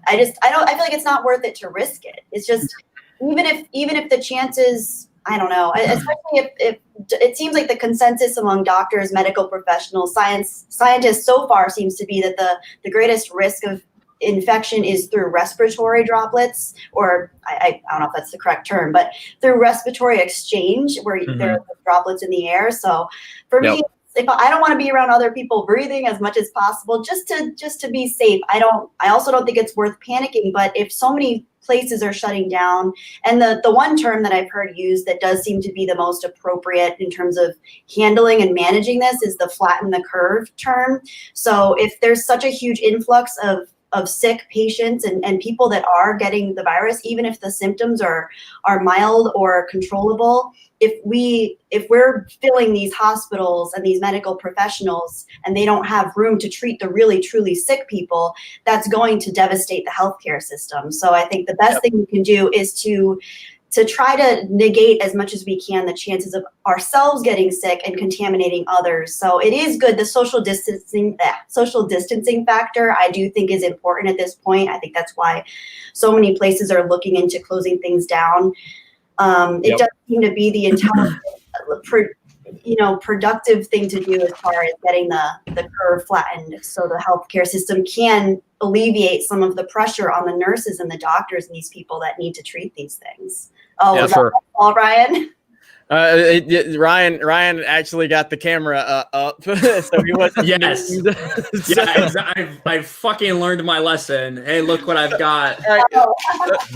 I feel like it's not worth it to risk it. It's just even if the chances. I don't know. Especially if it seems like the consensus among doctors, medical professionals, scientists so far seems to be that the greatest risk of infection is through respiratory droplets, or I don't know if that's the correct term, but through respiratory exchange where there are droplets in the air. So for me, if I don't want to be around other people breathing as much as possible, just to be safe. I also don't think it's worth panicking, but if so many places are shutting down, and the one term that I've heard used that does seem to be the most appropriate in terms of handling and managing this is the flatten the curve term. So if there's such a huge influx of sick patients and people that are getting the virus, even if the symptoms are mild or controllable, if we're filling these hospitals and these medical professionals and they don't have room to treat the really truly sick people, that's going to devastate the healthcare system. So I think the best thing we can do is to try to negate as much as we can the chances of ourselves getting sick and contaminating others. So it is good. The social distancing factor, I do think is important at this point. I think that's why so many places are looking into closing things down. It does seem to be the intelligent productive thing to do as far as getting the curve flattened so the healthcare system can alleviate some of the pressure on the nurses and the doctors and these people that need to treat these things. Oh, Yeah, is that all, Ryan? Ryan actually got the camera up, so he wasn't. Yes. I fucking learned my lesson. Hey, look what I've got. All right.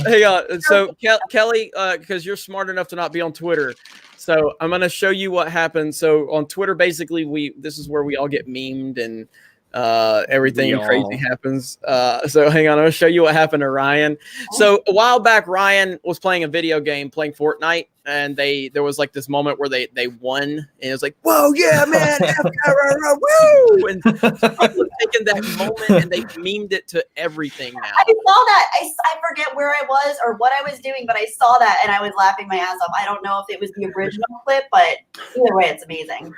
Hang on. So Kelly, because you're smart enough to not be on Twitter, so I'm gonna show you what happened. So on Twitter, basically, this is where we all get memed and everything crazy happens. So hang on, I'm gonna show you what happened to Ryan. So a while back, Ryan was playing a video game, playing Fortnite, and there was like this moment where they won, and it was like, whoa, yeah, man, woo! And people have taken that moment and they memed it to everything now. I saw that. I forget where I was or what I was doing, but I saw that and I was laughing my ass off. I don't know if it was the original clip, but either way, it's amazing.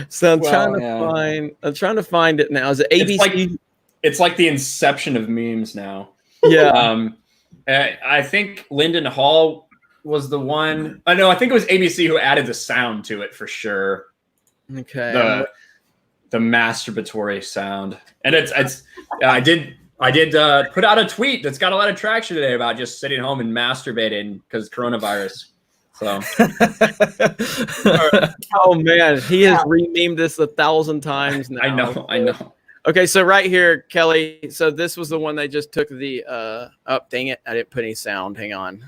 So I'm trying to find it now. Is it ABC? It's like the inception of memes now. Yeah. I think Lyndon Hall was the one. I think it was ABC who added the sound to it for sure. Okay. The masturbatory sound. And I did put out a tweet that's got a lot of traction today about just sitting home and masturbating because coronavirus. So oh man, he has renamed this 1,000 times now. I know. Okay, so right here, Kelly. So this was the one they just took the dang it, I didn't put any sound. Hang on.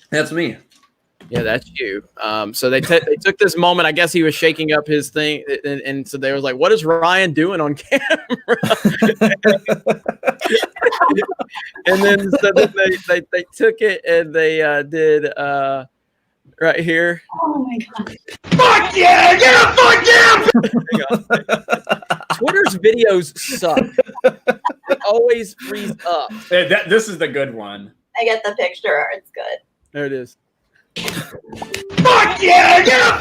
That's me. Yeah, that's you. So they took this moment. I guess he was shaking up his thing, and so they was like, "What is Ryan doing on camera?" And then they took it and they did right here. Oh my god! Fuck yeah! Yeah, fuck yeah! Twitter's videos suck. They always freeze up. This is the good one. I get the picture. It's good. There it is. Fuck yeah!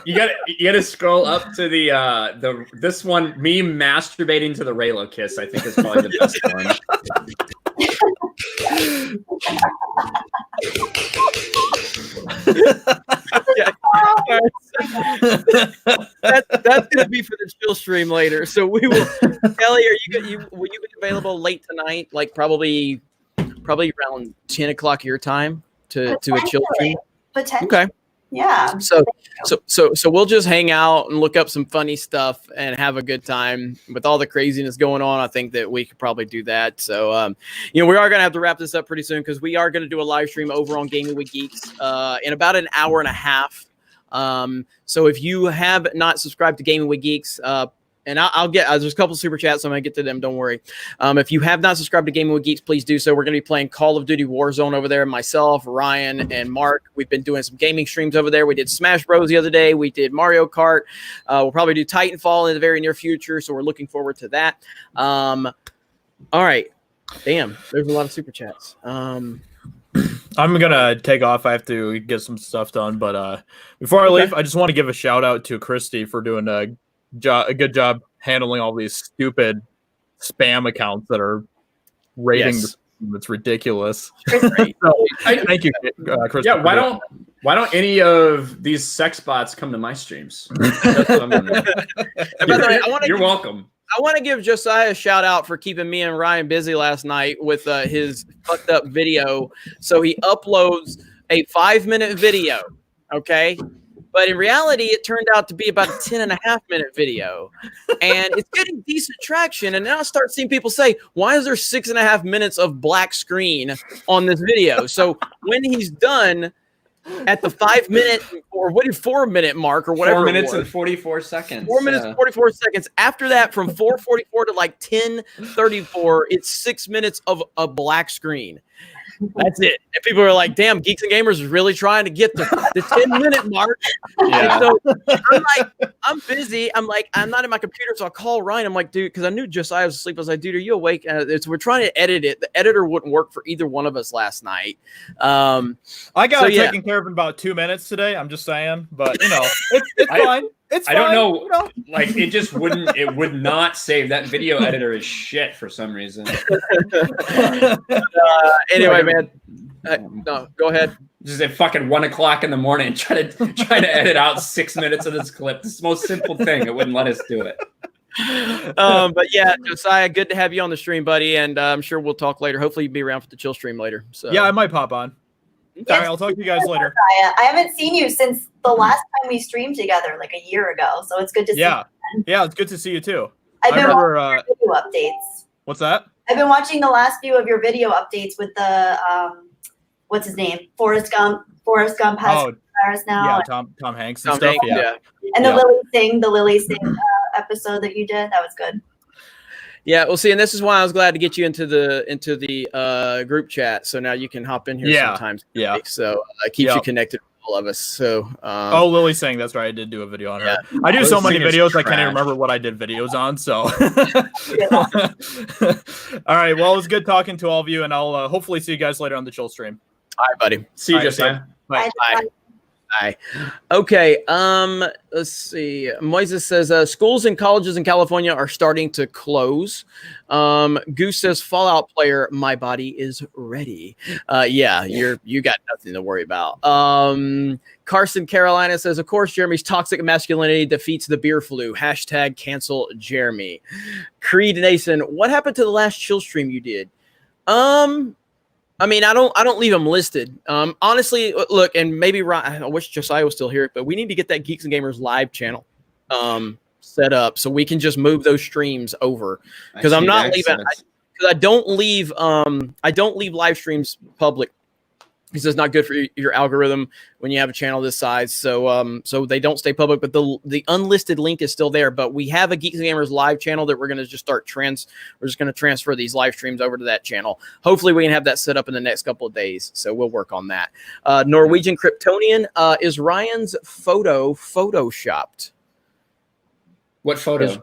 You gotta scroll up to the this one, me masturbating to the Raylo kiss. I think is probably the best one. That's gonna be for the chill stream later. So we will. Kelly, will you be available late tonight? Like probably around 10 o'clock your time to a chill stream. Potentially. Okay. Yeah. So we'll just hang out and look up some funny stuff and have a good time with all the craziness going on. I think that we could probably do that. So, we are going to have to wrap this up pretty soon because we are going to do a live stream over on Gaming with Geeks in about an hour and a half. So if you have not subscribed to Gaming with Geeks, and I'll get there's a couple super chats, so I'm gonna get to them. Don't worry. If you have not subscribed to Gaming with Geeks, please do so. We're gonna be playing Call of Duty Warzone over there. Myself, Ryan, and Mark. We've been doing some gaming streams over there. We did Smash Bros the other day. We did Mario Kart. We'll probably do Titanfall in the very near future. So we're looking forward to that. All right. Damn, there's a lot of super chats. I'm gonna take off. I have to get some stuff done, but before I leave, I just want to give a shout out to Christy for doing a good job handling all these stupid spam accounts that are rating. Yes. It's ridiculous. Thank you, Christy. Yeah, why don't any of these sex bots come to my streams? That's what I'm wondering. You're welcome. I want to give Josiah a shout out for keeping me and Ryan busy last night with his fucked up video. So he uploads a 5-minute video, okay? But in reality, it turned out to be about a 10.5-minute video. And it's getting decent traction. And now I start seeing people say, why is there 6.5 minutes of black screen on this video? So when he's done at the 5-minute or 4-minute mark or whatever, 4 minutes and 44 seconds. 4 minutes and 44 seconds. After that, from 4:44 to like 10:34, it's 6 minutes of a black screen. That's it. And people are like, damn, Geeks and Gamers is really trying to get the 10-minute mark. Yeah. So I'm like, I'm busy. I'm like, I'm not in my computer. So I call Ryan. I'm like, dude, because I knew Josiah was asleep. I was like, dude, are you awake? We're trying to edit it. The editor wouldn't work for either one of us last night. I got it taken care of in about 2 minutes today. I'm just saying. But, it's fine. It's fine. I don't know. Like, it just wouldn't. It would not save. That video editor is shit for some reason. Anyway, man. No, go ahead. just at fucking 1 o'clock in the morning trying to edit out 6 minutes of this clip. This is the most simple thing. It wouldn't let us do it. But yeah, Josiah, good to have you on the stream, buddy, and I'm sure we'll talk later. Hopefully, you'll be around for the chill stream later. So Yeah, I might pop on. Yes. All right, I'll talk to you guys later. I haven't seen you since the last time we streamed together, like a year ago. So it's good to see you. Yeah, it's good to see you too. I've been remember, watching your video updates. What's that? I've been watching the last few of your video updates with the what's his name? Forrest Gump. Forrest Gump has virus now. Yeah, Tom Hanks and stuff. Yeah. And the Lily Singh episode that you did, that was good. Yeah, well, see, and this is why I was glad to get you into the group chat. So now you can hop in here sometimes. Yeah. So it keeps you connected with all of us. So Lily Singh, that's right. I did do a video on her. Yeah. I do Lily so many Singh is videos I can't trash. even remember what I did videos on. So all right. Well, it was good talking to all of you, and I'll hopefully see you guys later on the chill stream. All right, buddy. See you, All right, Josiah. Bye. Bye. Bye. Okay. Let's see. Moises says schools and colleges in California are starting to close. Goose says Fallout player, my body is ready. Yeah, you got nothing to worry about. Carson Carolina says, of course, Jeremy's toxic masculinity defeats the beer flu. # cancel Jeremy. Creed Nason, what happened to the last chill stream you did? I mean, I don't leave them listed. Honestly, look, and maybe Ryan, I wish Josiah was still here, but we need to get that Geeks and Gamers live channel set up so we can just move those streams over. Because I'm not leaving. Because I don't leave live streams public. Because it's not good for your algorithm when you have a channel this size. So so they don't stay public, but the unlisted link is still there. But we have a Geeks and Gamers live channel that we're going to just start we're just going to transfer these live streams over to that channel. Hopefully we can have that set up in the next couple of days. So we'll work on that. Norwegian Kryptonian, is Ryan's photo photoshopped? What photo?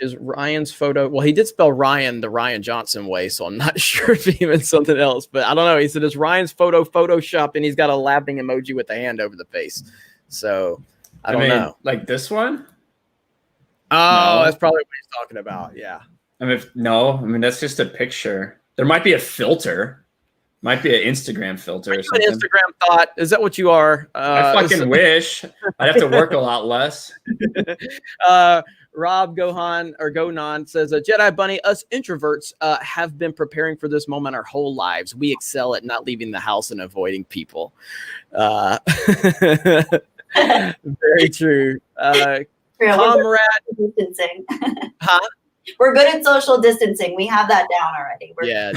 Is Ryan's photo? Well, he did spell Ryan the Ryan Johnson way, so I'm not sure if he meant something else. But I don't know. He said, "Is Ryan's photo photoshopped?" And he's got a laughing emoji with a hand over the face. So I don't know. Like this one? Oh, No. that's probably what he's talking about. Yeah. I mean, that's just a picture. There might be a filter. Might be an Instagram filter or An something. Instagram thought. Is that what you are? I fucking wish. I'd have to work a lot less. Rob Gonan says, Jedi Bunny, us introverts have been preparing for this moment our whole lives. We excel at not leaving the house and avoiding people. Very true. Comrade. Distancing. Huh? We're good at social distancing. We have that down already. Yeah,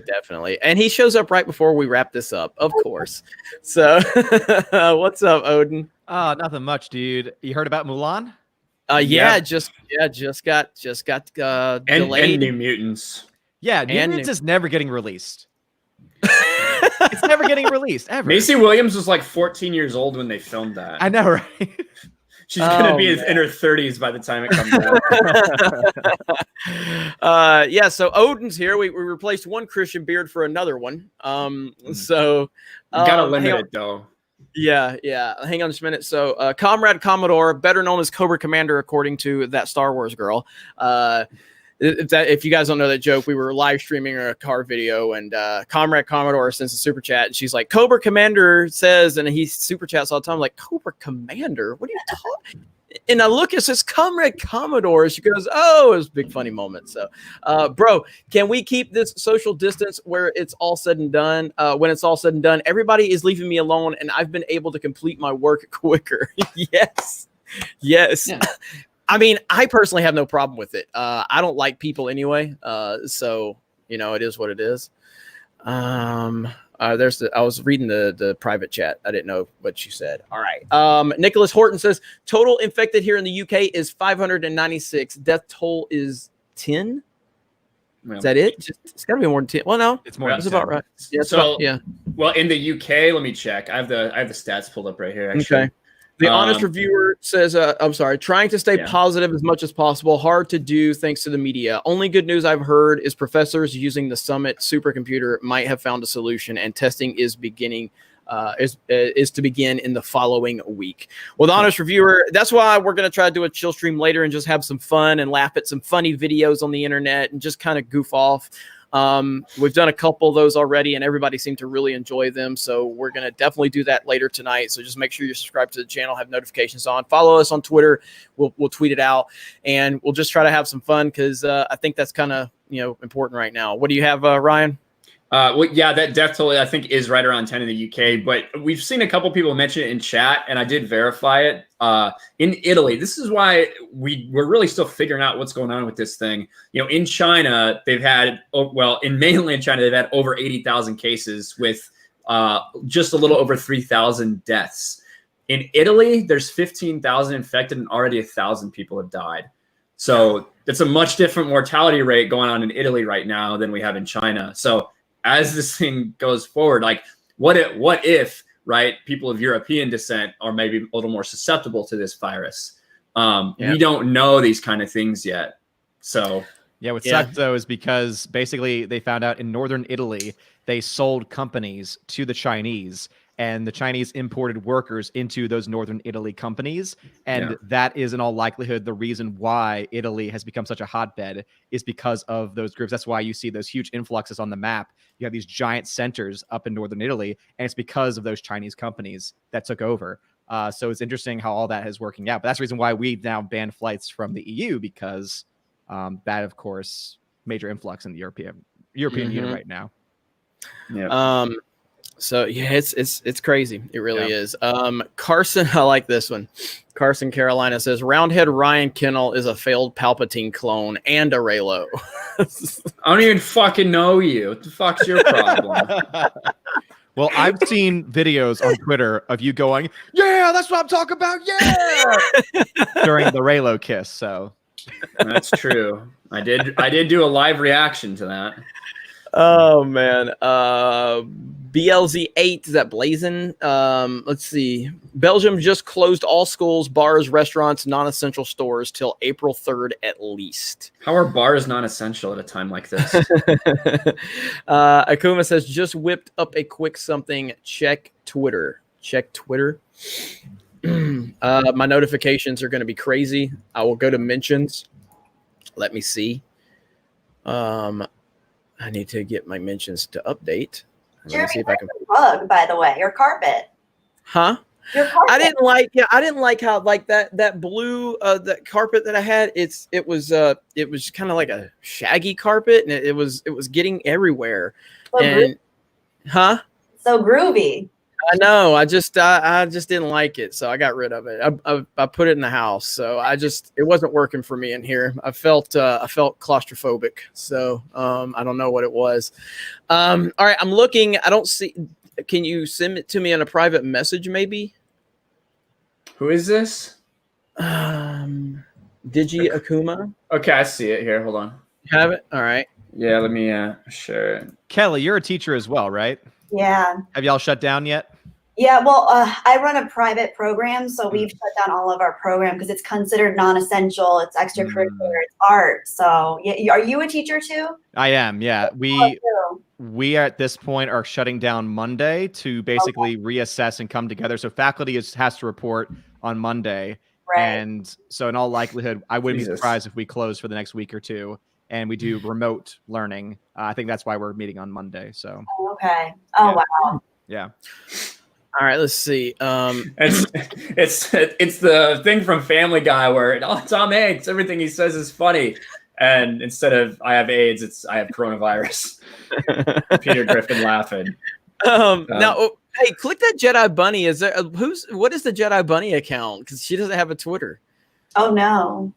definitely. And he shows up right before we wrap this up, of course. So what's up, Odin? Nothing much, dude. You heard about Mulan? Just got delayed. And New Mutants. Yeah, New Mutants is never getting released. It's never getting released ever. Macy Williams was like 14 years old when they filmed that. I know, right? She's gonna be in her 30s by the time it comes out. So Odin's here. We replaced one Christian beard for another one. So you gotta limit it though. Yeah. Hang on just a minute. So, Comrade Commodore, better known as Cobra Commander, according to that Star Wars girl. If you guys don't know that joke, we were live streaming a car video, and Comrade Commodore sends a super chat, and she's like, "Cobra Commander says," and he super chats all the time, like, "Cobra Commander? What are you talking?" And I look, it says Comrade Commodore. She goes, "Oh, it was a big funny moment." So, bro, can we keep this social distance where it's all said and done? When it's all said and done, everybody is leaving me alone, and I've been able to complete my work quicker. Yes. Yeah. I mean, I personally have no problem with it. I don't like people anyway. So, it is what it is. I was reading the private chat. I didn't know what you said. All right. Nicholas Horton says total infected here in the UK is 596. Death toll is 10. Yeah. Is that it? It's got to be more than 10. Well, no, It's more. that's than about 10. right. Yeah. So, yeah. Well, in the UK, let me check. I have the stats pulled up right here. Actually. Okay. The honest reviewer says, I'm sorry, trying to stay positive as much as possible. Hard to do thanks to the media. Only good news I've heard is professors using the Summit supercomputer might have found a solution, and testing is beginning. Is to begin in the following week. Well, the honest reviewer, that's why we're going to try to do a chill stream later and just have some fun and laugh at some funny videos on the internet and just kind of goof off. We've done a couple of those already, and everybody seemed to really enjoy them. So we're going to definitely do that later tonight. So just make sure you're subscribed to the channel, have notifications on, follow us on Twitter. We'll tweet it out, and we'll just try to have some fun because I think that's kind of important right now. What do you have, Ryan? Well, yeah, that death toll I think is right around 10 in the UK, but we've seen a couple people mention it in chat, and I did verify it. In Italy, this is why we're really still figuring out what's going on with this thing. In China, they've had in mainland China, they've had over 80,000 cases with just a little over 3,000 deaths. In Italy, there's 15,000 infected, and already 1,000 people have died. So it's a much different mortality rate going on in Italy right now than we have in China. So as this thing goes forward, like what if right, people of European descent are maybe a little more susceptible to this virus? We don't know these kind of things yet. So yeah, what sucks though is because basically they found out in northern Italy they sold companies to the Chinese, and the Chinese imported workers into those northern Italy companies. And that is in all likelihood the reason why Italy has become such a hotbed, is because of those groups. That's why you see those huge influxes on the map. You have these giant centers up in northern Italy, and it's because of those Chinese companies that took over. So it's interesting how all that is working out. But that's the reason why we now ban flights from the EU, because that, of course, major influx in the European Union right now. Yeah. So yeah, it's crazy. It really is. Carson, I like this one. Carson Carolina says Roundhead Ryan Kennel is a failed Palpatine clone and a Reylo. I don't even fucking know you. What the fuck's your problem? Well, I've seen videos on Twitter of you going, "Yeah, that's what I'm talking about." Yeah, during the Reylo kiss. So that's true. I did do a live reaction to that. Oh man. BLZ8, is that Blazin? Let's see. Belgium just closed all schools, bars, restaurants, non-essential stores till April 3rd at least. How are bars non-essential at a time like this? Akuma says just whipped up a quick something. Check Twitter. My notifications are going to be crazy. I will go to mentions. Let me see. I need to get my mentions to update. Jeremy, see if I can rug, by the way, your carpet. Huh? Your carpet. I didn't like how that blue that carpet that I had. It was kind of like a shaggy carpet, and it was getting everywhere. So and groovy. So groovy. I know. I just didn't like it, so I got rid of it. I put it in the house, so it wasn't working for me in here. I felt claustrophobic, so I don't know what it was. All right, I'm looking. I don't see. Can you send it to me on a private message, maybe? Who is this? Digi Akuma. Okay, I see it here. Hold on. You have it? All right. Yeah, let me share it. Kelly, you're a teacher as well, right? Yeah. Have y'all shut down yet? Yeah, well, I run a private program, so we've shut down all of our program because it's considered non-essential. It's extracurricular, it's art. So, yeah, are you a teacher too? I am. Yeah, we at this point are shutting down Monday to basically reassess and come together. So faculty has to report on Monday, and so in all likelihood, I wouldn't be surprised if we close for the next week or two. And we do remote learning. I think that's why we're meeting on Monday. So okay. Oh wow. Yeah. All right. Let's see. It's the thing from Family Guy where Tom Hanks, everything he says is funny, and instead of I have AIDS, it's I have coronavirus. Peter Griffin laughing. Now, hey, click that Jedi Bunny. Is there what is the Jedi Bunny account? Because she doesn't have a Twitter. Oh no.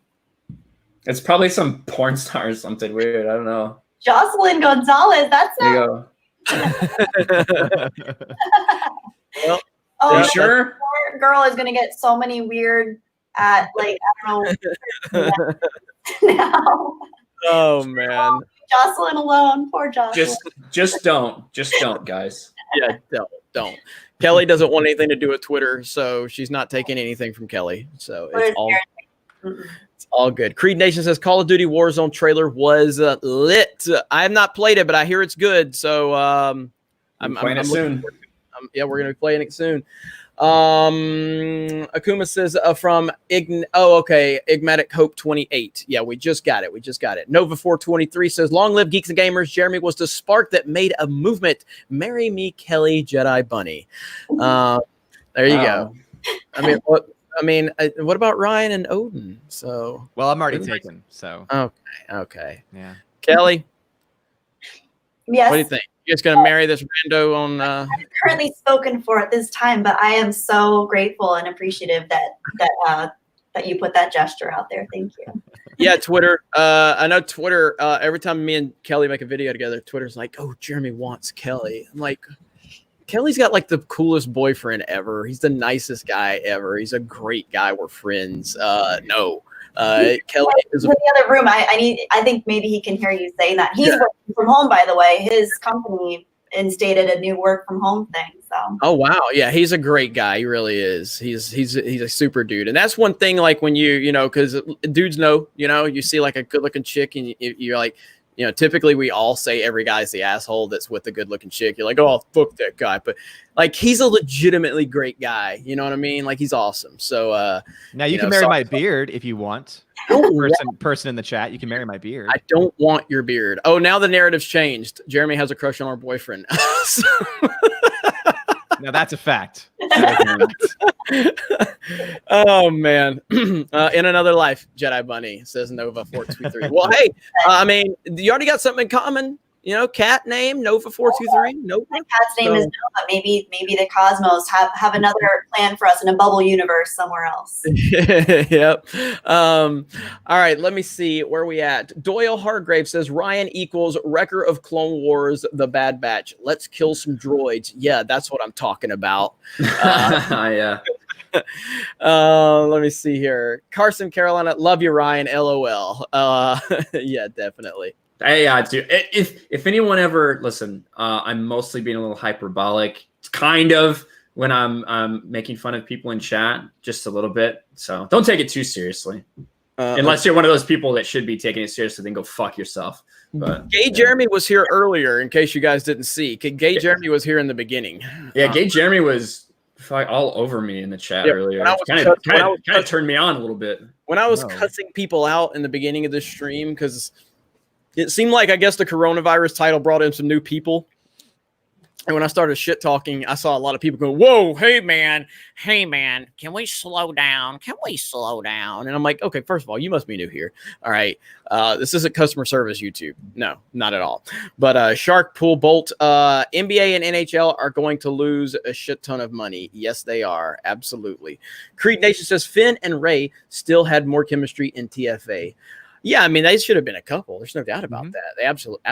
It's probably some porn star or something weird. I don't know. Jocelyn Gonzalez. That's there you go. Well, oh, sure? Poor girl is gonna get so many weird I don't know. Now. Oh man. Jocelyn alone. Poor Jocelyn. Just don't, guys. Yeah, don't. Kelly doesn't want anything to do with Twitter, so she's not taking anything from Kelly. So it's all good. Creed Nation says Call of Duty Warzone trailer was lit. I have not played it, but I hear it's good. So I'm playing it soon. Yeah, we're gonna be playing it soon. Akuma says from Igmatic Hope 28. Yeah, we just got it. Nova 423 says, long live Geeks and Gamers. Jeremy was the spark that made a movement. Marry me, Kelly Jedi Bunny. There you go. What about Ryan and Odin? So, well, I'm already taken. So, okay. Yeah. Kelly? Yes. What do you think? You just gonna marry this rando on? I'm currently spoken for at this time, but I am so grateful and appreciative that you put that gesture out there. Thank you. Yeah, Twitter. I know Twitter. Every time me and Kelly make a video together, Twitter's like, "Oh, Jeremy wants Kelly." I'm like, Kelly's got like the coolest boyfriend ever. He's the nicest guy ever. He's a great guy. We're friends. No. Kelly is in the other room. I think maybe he can hear you saying that. He's working from home, by the way. His company instated a new work from home thing. So. Oh wow, yeah, he's a great guy. He really is. He's a super dude, and that's one thing. Like when you know, because dudes know, you see like a good looking chick, and you're like. Typically we all say every guy's the asshole that's with a good looking chick. You're like, oh, fuck that guy. But like, he's a legitimately great guy. You know what I mean? Like, he's awesome. So now you can marry my beard if you want. Person in the chat, you can marry my beard. I don't want your beard. Oh, now the narrative's changed. Jeremy has a crush on our boyfriend. Now that's a fact. Oh man. In another life, Jedi Bunny, says Nova 423. Well, hey, you already got something in common. Cat name Nova 423. Nope. My cat's name is Nova. Maybe the Cosmos have another plan for us in a bubble universe somewhere else. Yep. All right, let me see where we at. Doyle Hargrave says Ryan equals Wrecker of Clone Wars, The Bad Batch. Let's kill some droids. Yeah, that's what I'm talking about. Yeah. Let me see here. Carson, Carolina, love you, Ryan. LOL. Yeah, definitely. Hey, dude. If anyone ever listen, I'm mostly being a little hyperbolic, kind of when I'm making fun of people in chat, just a little bit. So don't take it too seriously, unless you're one of those people that should be taking it seriously. Then go fuck yourself. But Gay Jeremy was here earlier, in case you guys didn't see. Gay Jeremy was here in the beginning. Yeah, Gay Jeremy was all over me in the chat earlier. Kind of turned me on a little bit when I was cussing people out in the beginning of this stream because. It seemed like, I guess, the coronavirus title brought in some new people. And when I started shit talking, I saw a lot of people go, whoa, hey, man, can we slow down? And I'm like, okay, first of all, you must be new here. All right. This isn't customer service YouTube. No, not at all. But Shark Pool Bolt, NBA and NHL are going to lose a shit ton of money. Yes, they are. Absolutely. Creed Nation says Finn and Rey still had more chemistry in TFA. Yeah, they should have been a couple. There's no doubt about that. They absolutely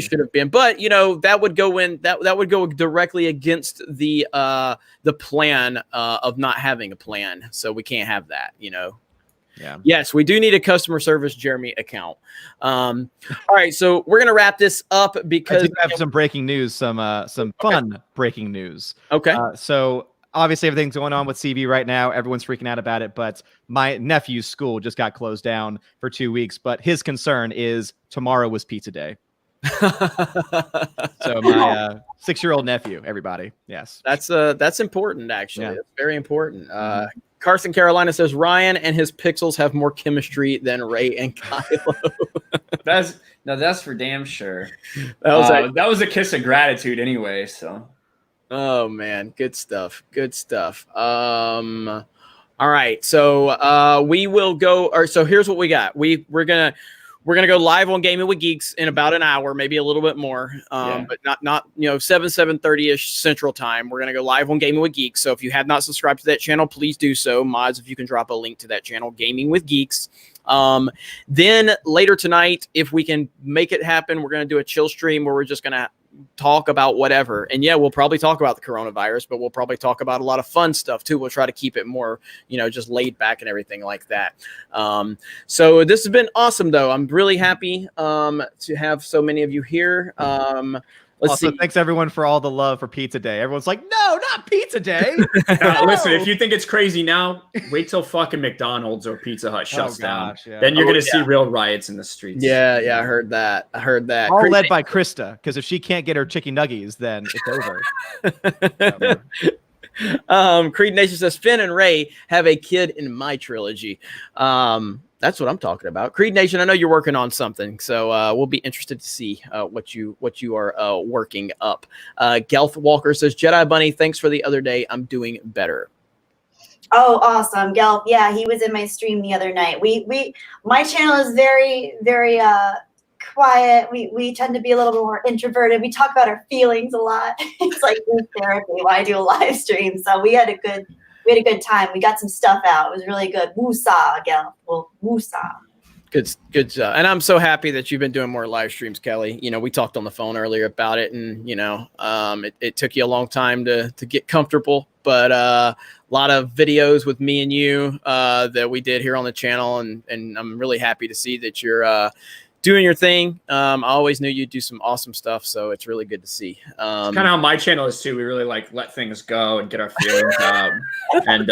should have been. But that would go in that would go directly against the plan of not having a plan. So we can't have that. Yeah. Yes, we do need a customer service Jeremy account. All right, so we're gonna wrap this up because I do have some breaking news, some fun breaking news. Okay. So. Obviously, everything's going on with CV right now. Everyone's freaking out about it. But my nephew's school just got closed down for 2 weeks. But his concern is tomorrow was pizza day. So my 6-year-old nephew, everybody. Yes. That's important, actually. Yeah. That's very important. Carson, Carolina says Ryan and his pixels have more chemistry than Rey and Kylo. That's for damn sure. That was a kiss of gratitude anyway, so. Oh man, good stuff. All right, so we will go. Or so here's what we got. We're gonna go live on Gaming with Geeks in about an hour, maybe a little bit more. But not 7:30ish Central Time. We're gonna go live on Gaming with Geeks. So if you have not subscribed to that channel, please do so. Mods, if you can drop a link to that channel, Gaming with Geeks. Then later tonight, if we can make it happen, we're gonna do a chill stream where we're just gonna talk about whatever. And yeah, we'll probably talk about the coronavirus, but we'll probably talk about a lot of fun stuff too. We'll try to keep it more, just laid back and everything like that. So this has been awesome though. I'm really happy to have so many of you here. Let's also, see. thanks everyone for all the love for Pizza Day. Everyone's like, no, not Pizza Day. Now, listen, if you think it's crazy now, wait till fucking McDonald's or Pizza Hut shuts down. Yeah. Then you're gonna see real riots in the streets. Yeah, I heard that. All led by Krista, because if she can't get her chicken nuggies, then it's over. Creed Nation says Finn and Ray have a kid in my trilogy. That's what I'm talking about. Creed Nation, I know you're working on something, so we'll be interested to see what you are working up. Gelth Walker says Jedi Bunny, thanks for the other day. I'm doing better. Oh, awesome, Gelp. Yeah, he was in my stream the other night. My channel is very, very quiet. We tend to be a little bit more introverted. We talk about our feelings a lot. It's like group therapy when I do a live stream. So we had a good time. We got some stuff out. It was really good. Woosah, Gelp. Well, woosah. Good job. And I'm so happy that you've been doing more live streams, Kelly. You know, we talked on the phone earlier about it, and you know, it took you a long time to get comfortable, but a lot of videos with me and you that we did here on the channel, and I'm really happy to see that you're doing your thing. I always knew you'd do some awesome stuff, so it's really good to see. It's kind of how my channel is too. We really like let things go and get our feelings out, and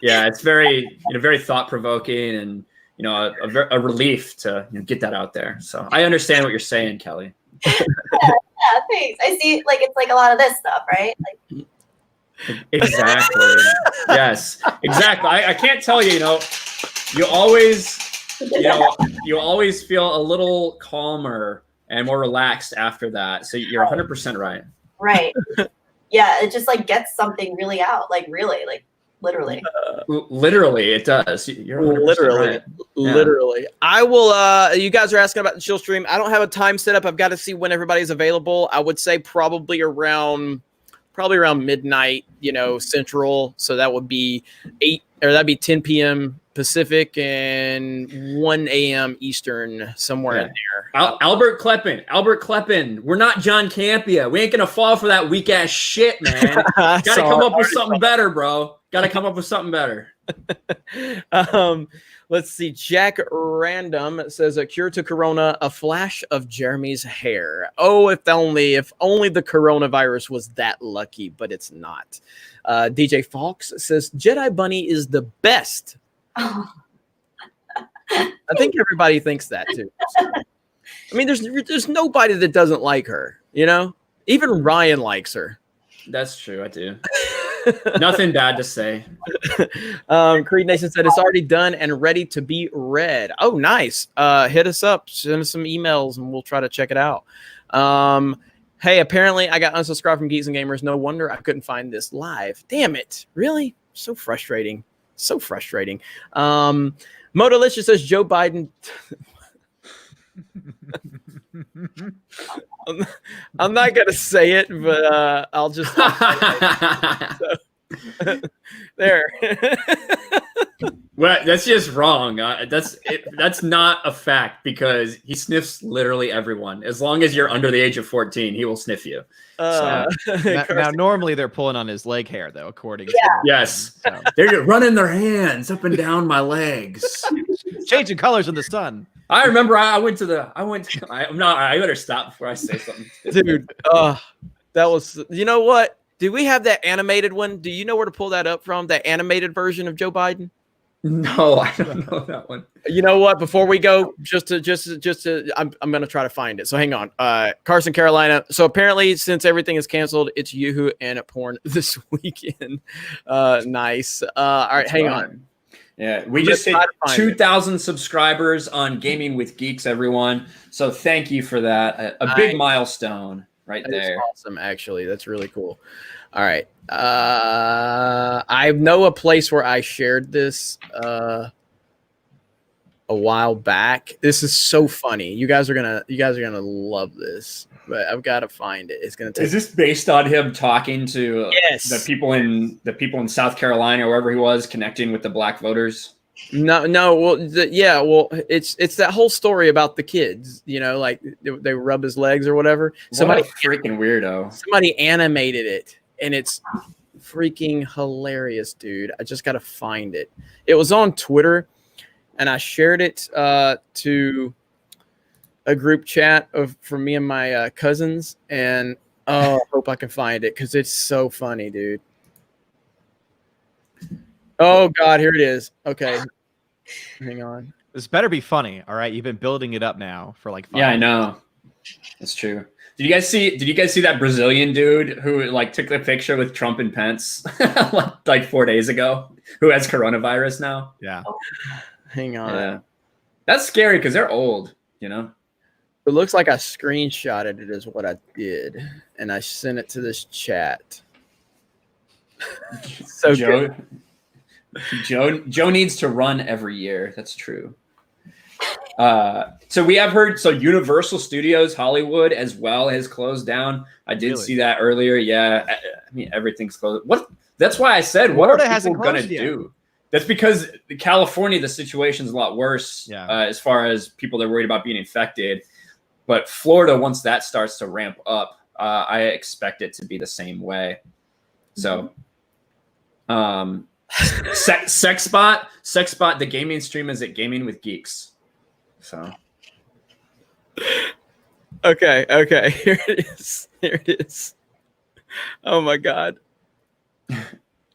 yeah, it's very very thought provoking and. You know, a relief to get that out there. So I understand what you're saying, Kelly. Yeah, thanks. I see. Like it's like a lot of this stuff, right? Like exactly. Yes, exactly. I can't tell you. You know, you always feel a little calmer and more relaxed after that. So you're 100% right. Right. Yeah, it just like gets something really out. Like really, like. Literally. Literally, it does. You're literally, literally. I will. You guys are asking about the chill stream. I don't have a time set up. I've got to see when everybody's available. I would say probably around midnight, Central. So that would be 10 p.m. Pacific and 1 a.m. Eastern, somewhere in there. Albert Kleppen. We're not John Campea. We ain't gonna fall for that weak ass shit, man. Gotta come up with something better, bro. Gotta come up with something better. Let's see. Jack Random says a cure to Corona, a flash of Jeremy's hair. Oh, if only the coronavirus was that lucky, but it's not. DJ Fox says Jedi Bunny is the best. I think everybody thinks that too. I mean, there's nobody that doesn't like her, Even Ryan likes her. That's true, I do. Nothing bad to say. Creed Nation said it's already done and ready to be read. Oh, nice. Hit us up, send us some emails, and we'll try to check it out. Hey, apparently I got unsubscribed from Geeks and Gamers. No wonder I couldn't find this live. Damn it. Really? So frustrating. Modalicious says Joe Biden. I'm not gonna say it, but I'll just there. Well, that's just wrong. That's not a fact because he sniffs literally everyone. As long as you're under the age of 14, he will sniff you. Now, normally they're pulling on his leg hair, though, according to yes, they're running their hands up and down my legs, changing colors in the sun. I remember I better stop before I say something, dude. That was. You know what? Do we have that animated one? Do you know where to pull that up from? That animated version of Joe Biden? No, I don't know that one. You know what? Before we go, I'm gonna try to find it. So hang on. Carson, Carolina. So apparently, since everything is canceled, it's Yoo-hoo and porn this weekend. Nice. All right, hang on. Yeah, we just hit 2,000 subscribers on Gaming with Geeks, everyone. So thank you for that. A big milestone right there. That's awesome, actually. That's really cool. All right. I know a place where I shared this a while back. This is so funny. You guys are gonna love this. But I've got to find it. It's gonna take. Is this based on him talking to the people in South Carolina or wherever he was, connecting with the black voters? No. Well, it's that whole story about the kids. Like they rub his legs or whatever. Somebody freaking weirdo. Somebody animated it, and it's freaking hilarious, dude. I just got to find it. It was on Twitter, and I shared it to a group chat for me and my cousins, and Oh, I hope I can find it because it's so funny, dude. Oh God, here it is. Okay, hang on. This better be funny. All right, you've been building it up now for like 5 Yeah, I know. That's true. Did you guys see that Brazilian dude who like took the picture with Trump and Pence like 4 days ago, who has coronavirus now? Yeah. Hang on. Yeah. That's scary because they're old, you know? It looks like I screenshotted it is what I did. And I sent it to this chat. So Joe needs to run every year. That's true. So we have heard, so Universal Studios Hollywood as well has closed down. I did see that earlier. Yeah. I mean, everyth's closed. That's why I said, what are people going to do? That's because California, the situation's a lot worse as far as people that are worried about being infected. But Florida, once that starts to ramp up, I expect it to be the same way. So, Sexbot, the gaming stream is at Gaming with Geeks. So, okay. Here it is. Oh my God.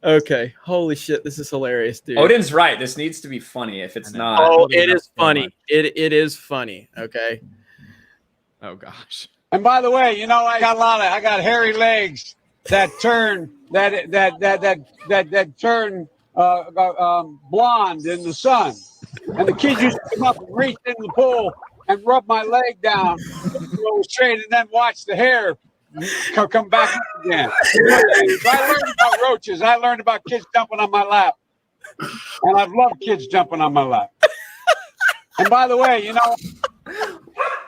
Okay. Holy shit. This is hilarious, dude. Odin's right. This needs to be funny. If it's not, oh, it is funny. It is funny. Okay. Oh gosh. And by the way, you know, I got hairy legs that turn turn blonde in the sun. And the kids used to come up and reach in the pool and rub my leg down, go straight, and then watch the hair come back up again. I learned about roaches. I learned about kids jumping on my lap. And I've loved kids jumping on my lap. And by the way, you know,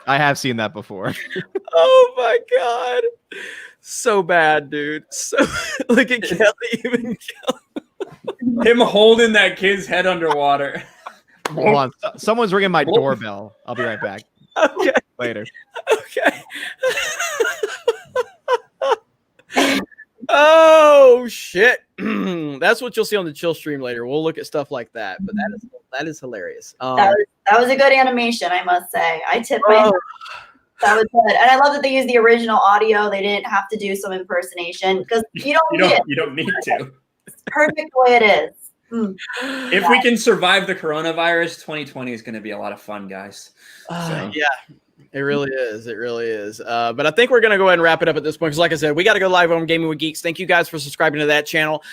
I have seen that before. Oh my God. So bad, dude. So look at Kelly. Even Kelly. Him holding that kid's head underwater. Hold on. Someone's ringing my doorbell. I'll be right back. Okay. Later. Okay. Oh shit. That's what you'll see on the chill stream later. We'll look at stuff like that. But that is hilarious. That was a good animation, I must say. I tip my hat. That was good. And I love that they used the original audio. They didn't have to do some impersonation because you don't need to. It's perfect the way it is. If we can survive the coronavirus, 2020 is going to be a lot of fun, guys. Yeah, it really is. It really is. But I think we're going to go ahead and wrap it up at this point because, like I said, we got to go live on Gaming with Geeks. Thank you guys for subscribing to that channel.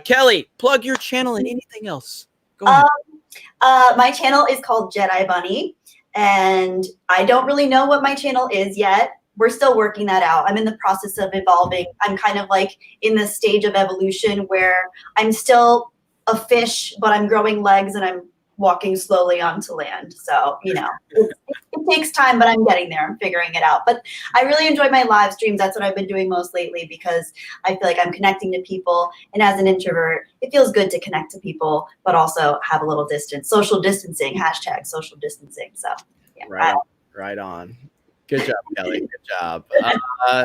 Kelly, plug your channel and anything else. Go ahead. My channel is called Jedi Bunny, and I don't really know what my channel is yet. We're still working that out. I'm in the process of evolving. I'm kind of like in the stage of evolution where I'm still a fish, but I'm growing legs and I'm walking slowly onto land. So, you know, it takes time, but I'm getting there. I'm figuring it out. But I really enjoy my live streams. That's what I've been doing most lately because I feel like I'm connecting to people. And as an introvert, it feels good to connect to people, but also have a little distance. Social distancing, # social distancing. So, yeah. Right on. Good job, Kelly. Good job.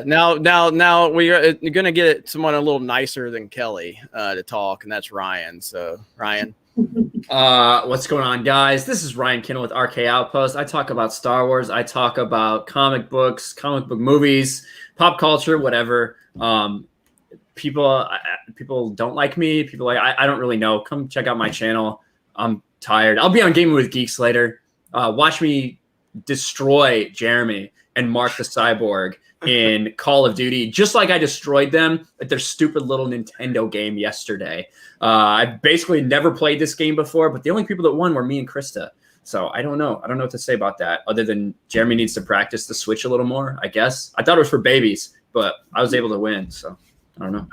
Now we are going to get someone a little nicer than Kelly to talk, and that's Ryan. So, Ryan. What's going on, guys? This is Ryan Kindle with RK Outpost. I talk about Star Wars. I talk about comic books, comic book movies, pop culture, whatever. People don't like me. People like I don't really know. Come check out my channel. I'm tired. I'll be on Gaming with Geeks later. Watch me destroy Jeremy and Mark the Cyborg in Call of Duty, just like I destroyed them at their stupid little Nintendo game yesterday. I basically never played this game before, but the only people that won were me and Krista. So I don't know. I don't know what to say about that other than Jeremy needs to practice the Switch a little more, I guess. I thought it was for babies, but I was able to win. So I don't know.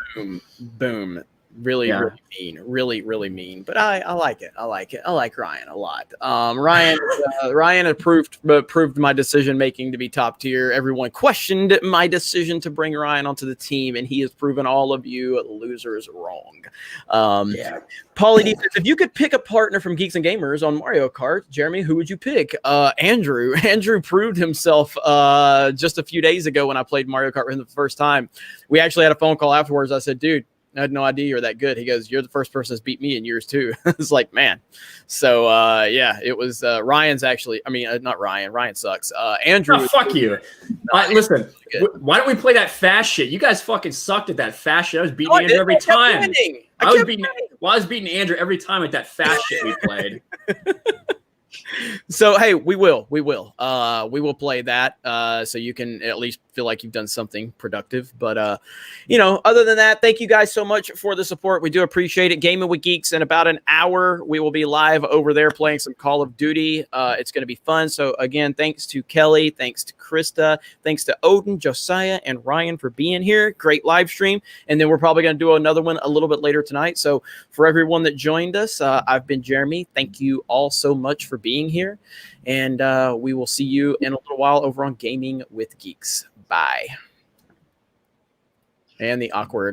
Boom. Really mean. Really mean. But I like it. I like Ryan a lot. Ryan approved my decision making to be top tier. Everyone questioned my decision to bring Ryan onto the team, and he has proven all of you losers wrong. Paulie D says, if you could pick a partner from Geeks and Gamers on Mario Kart, Jeremy, who would you pick? Andrew. Andrew proved himself just a few days ago when I played Mario Kart for the first time. We actually had a phone call afterwards. I said, dude, I had no idea you were that good. He goes, you're the first person that's beat me in years too. It's like, man. So yeah, it was Ryan's actually, I mean, not Ryan. Ryan sucks. Andrew. Oh, fuck you. Listen, why don't we play that fast shit? You guys fucking sucked at that fast shit. I was beating Andrew every time. I was beating Andrew every time at that fast shit we played. So hey, we will play that so you can at least feel like you've done something productive. But you know, other than that, thank you guys so much for the support. We do appreciate it. Gaming with Geeks in about an hour, we will be live over there playing some Call of Duty. It's going to be fun. So again, thanks to Kelly, thanks to Krista, thanks to Odin, Josiah, and Ryan for being here. Great live stream. And then we're probably going to do another one a little bit later tonight. So for everyone that joined us, I've been Jeremy. Thank you all so much for being here. And we will see you in a little while over on Gaming with Geeks. Bye. And the awkward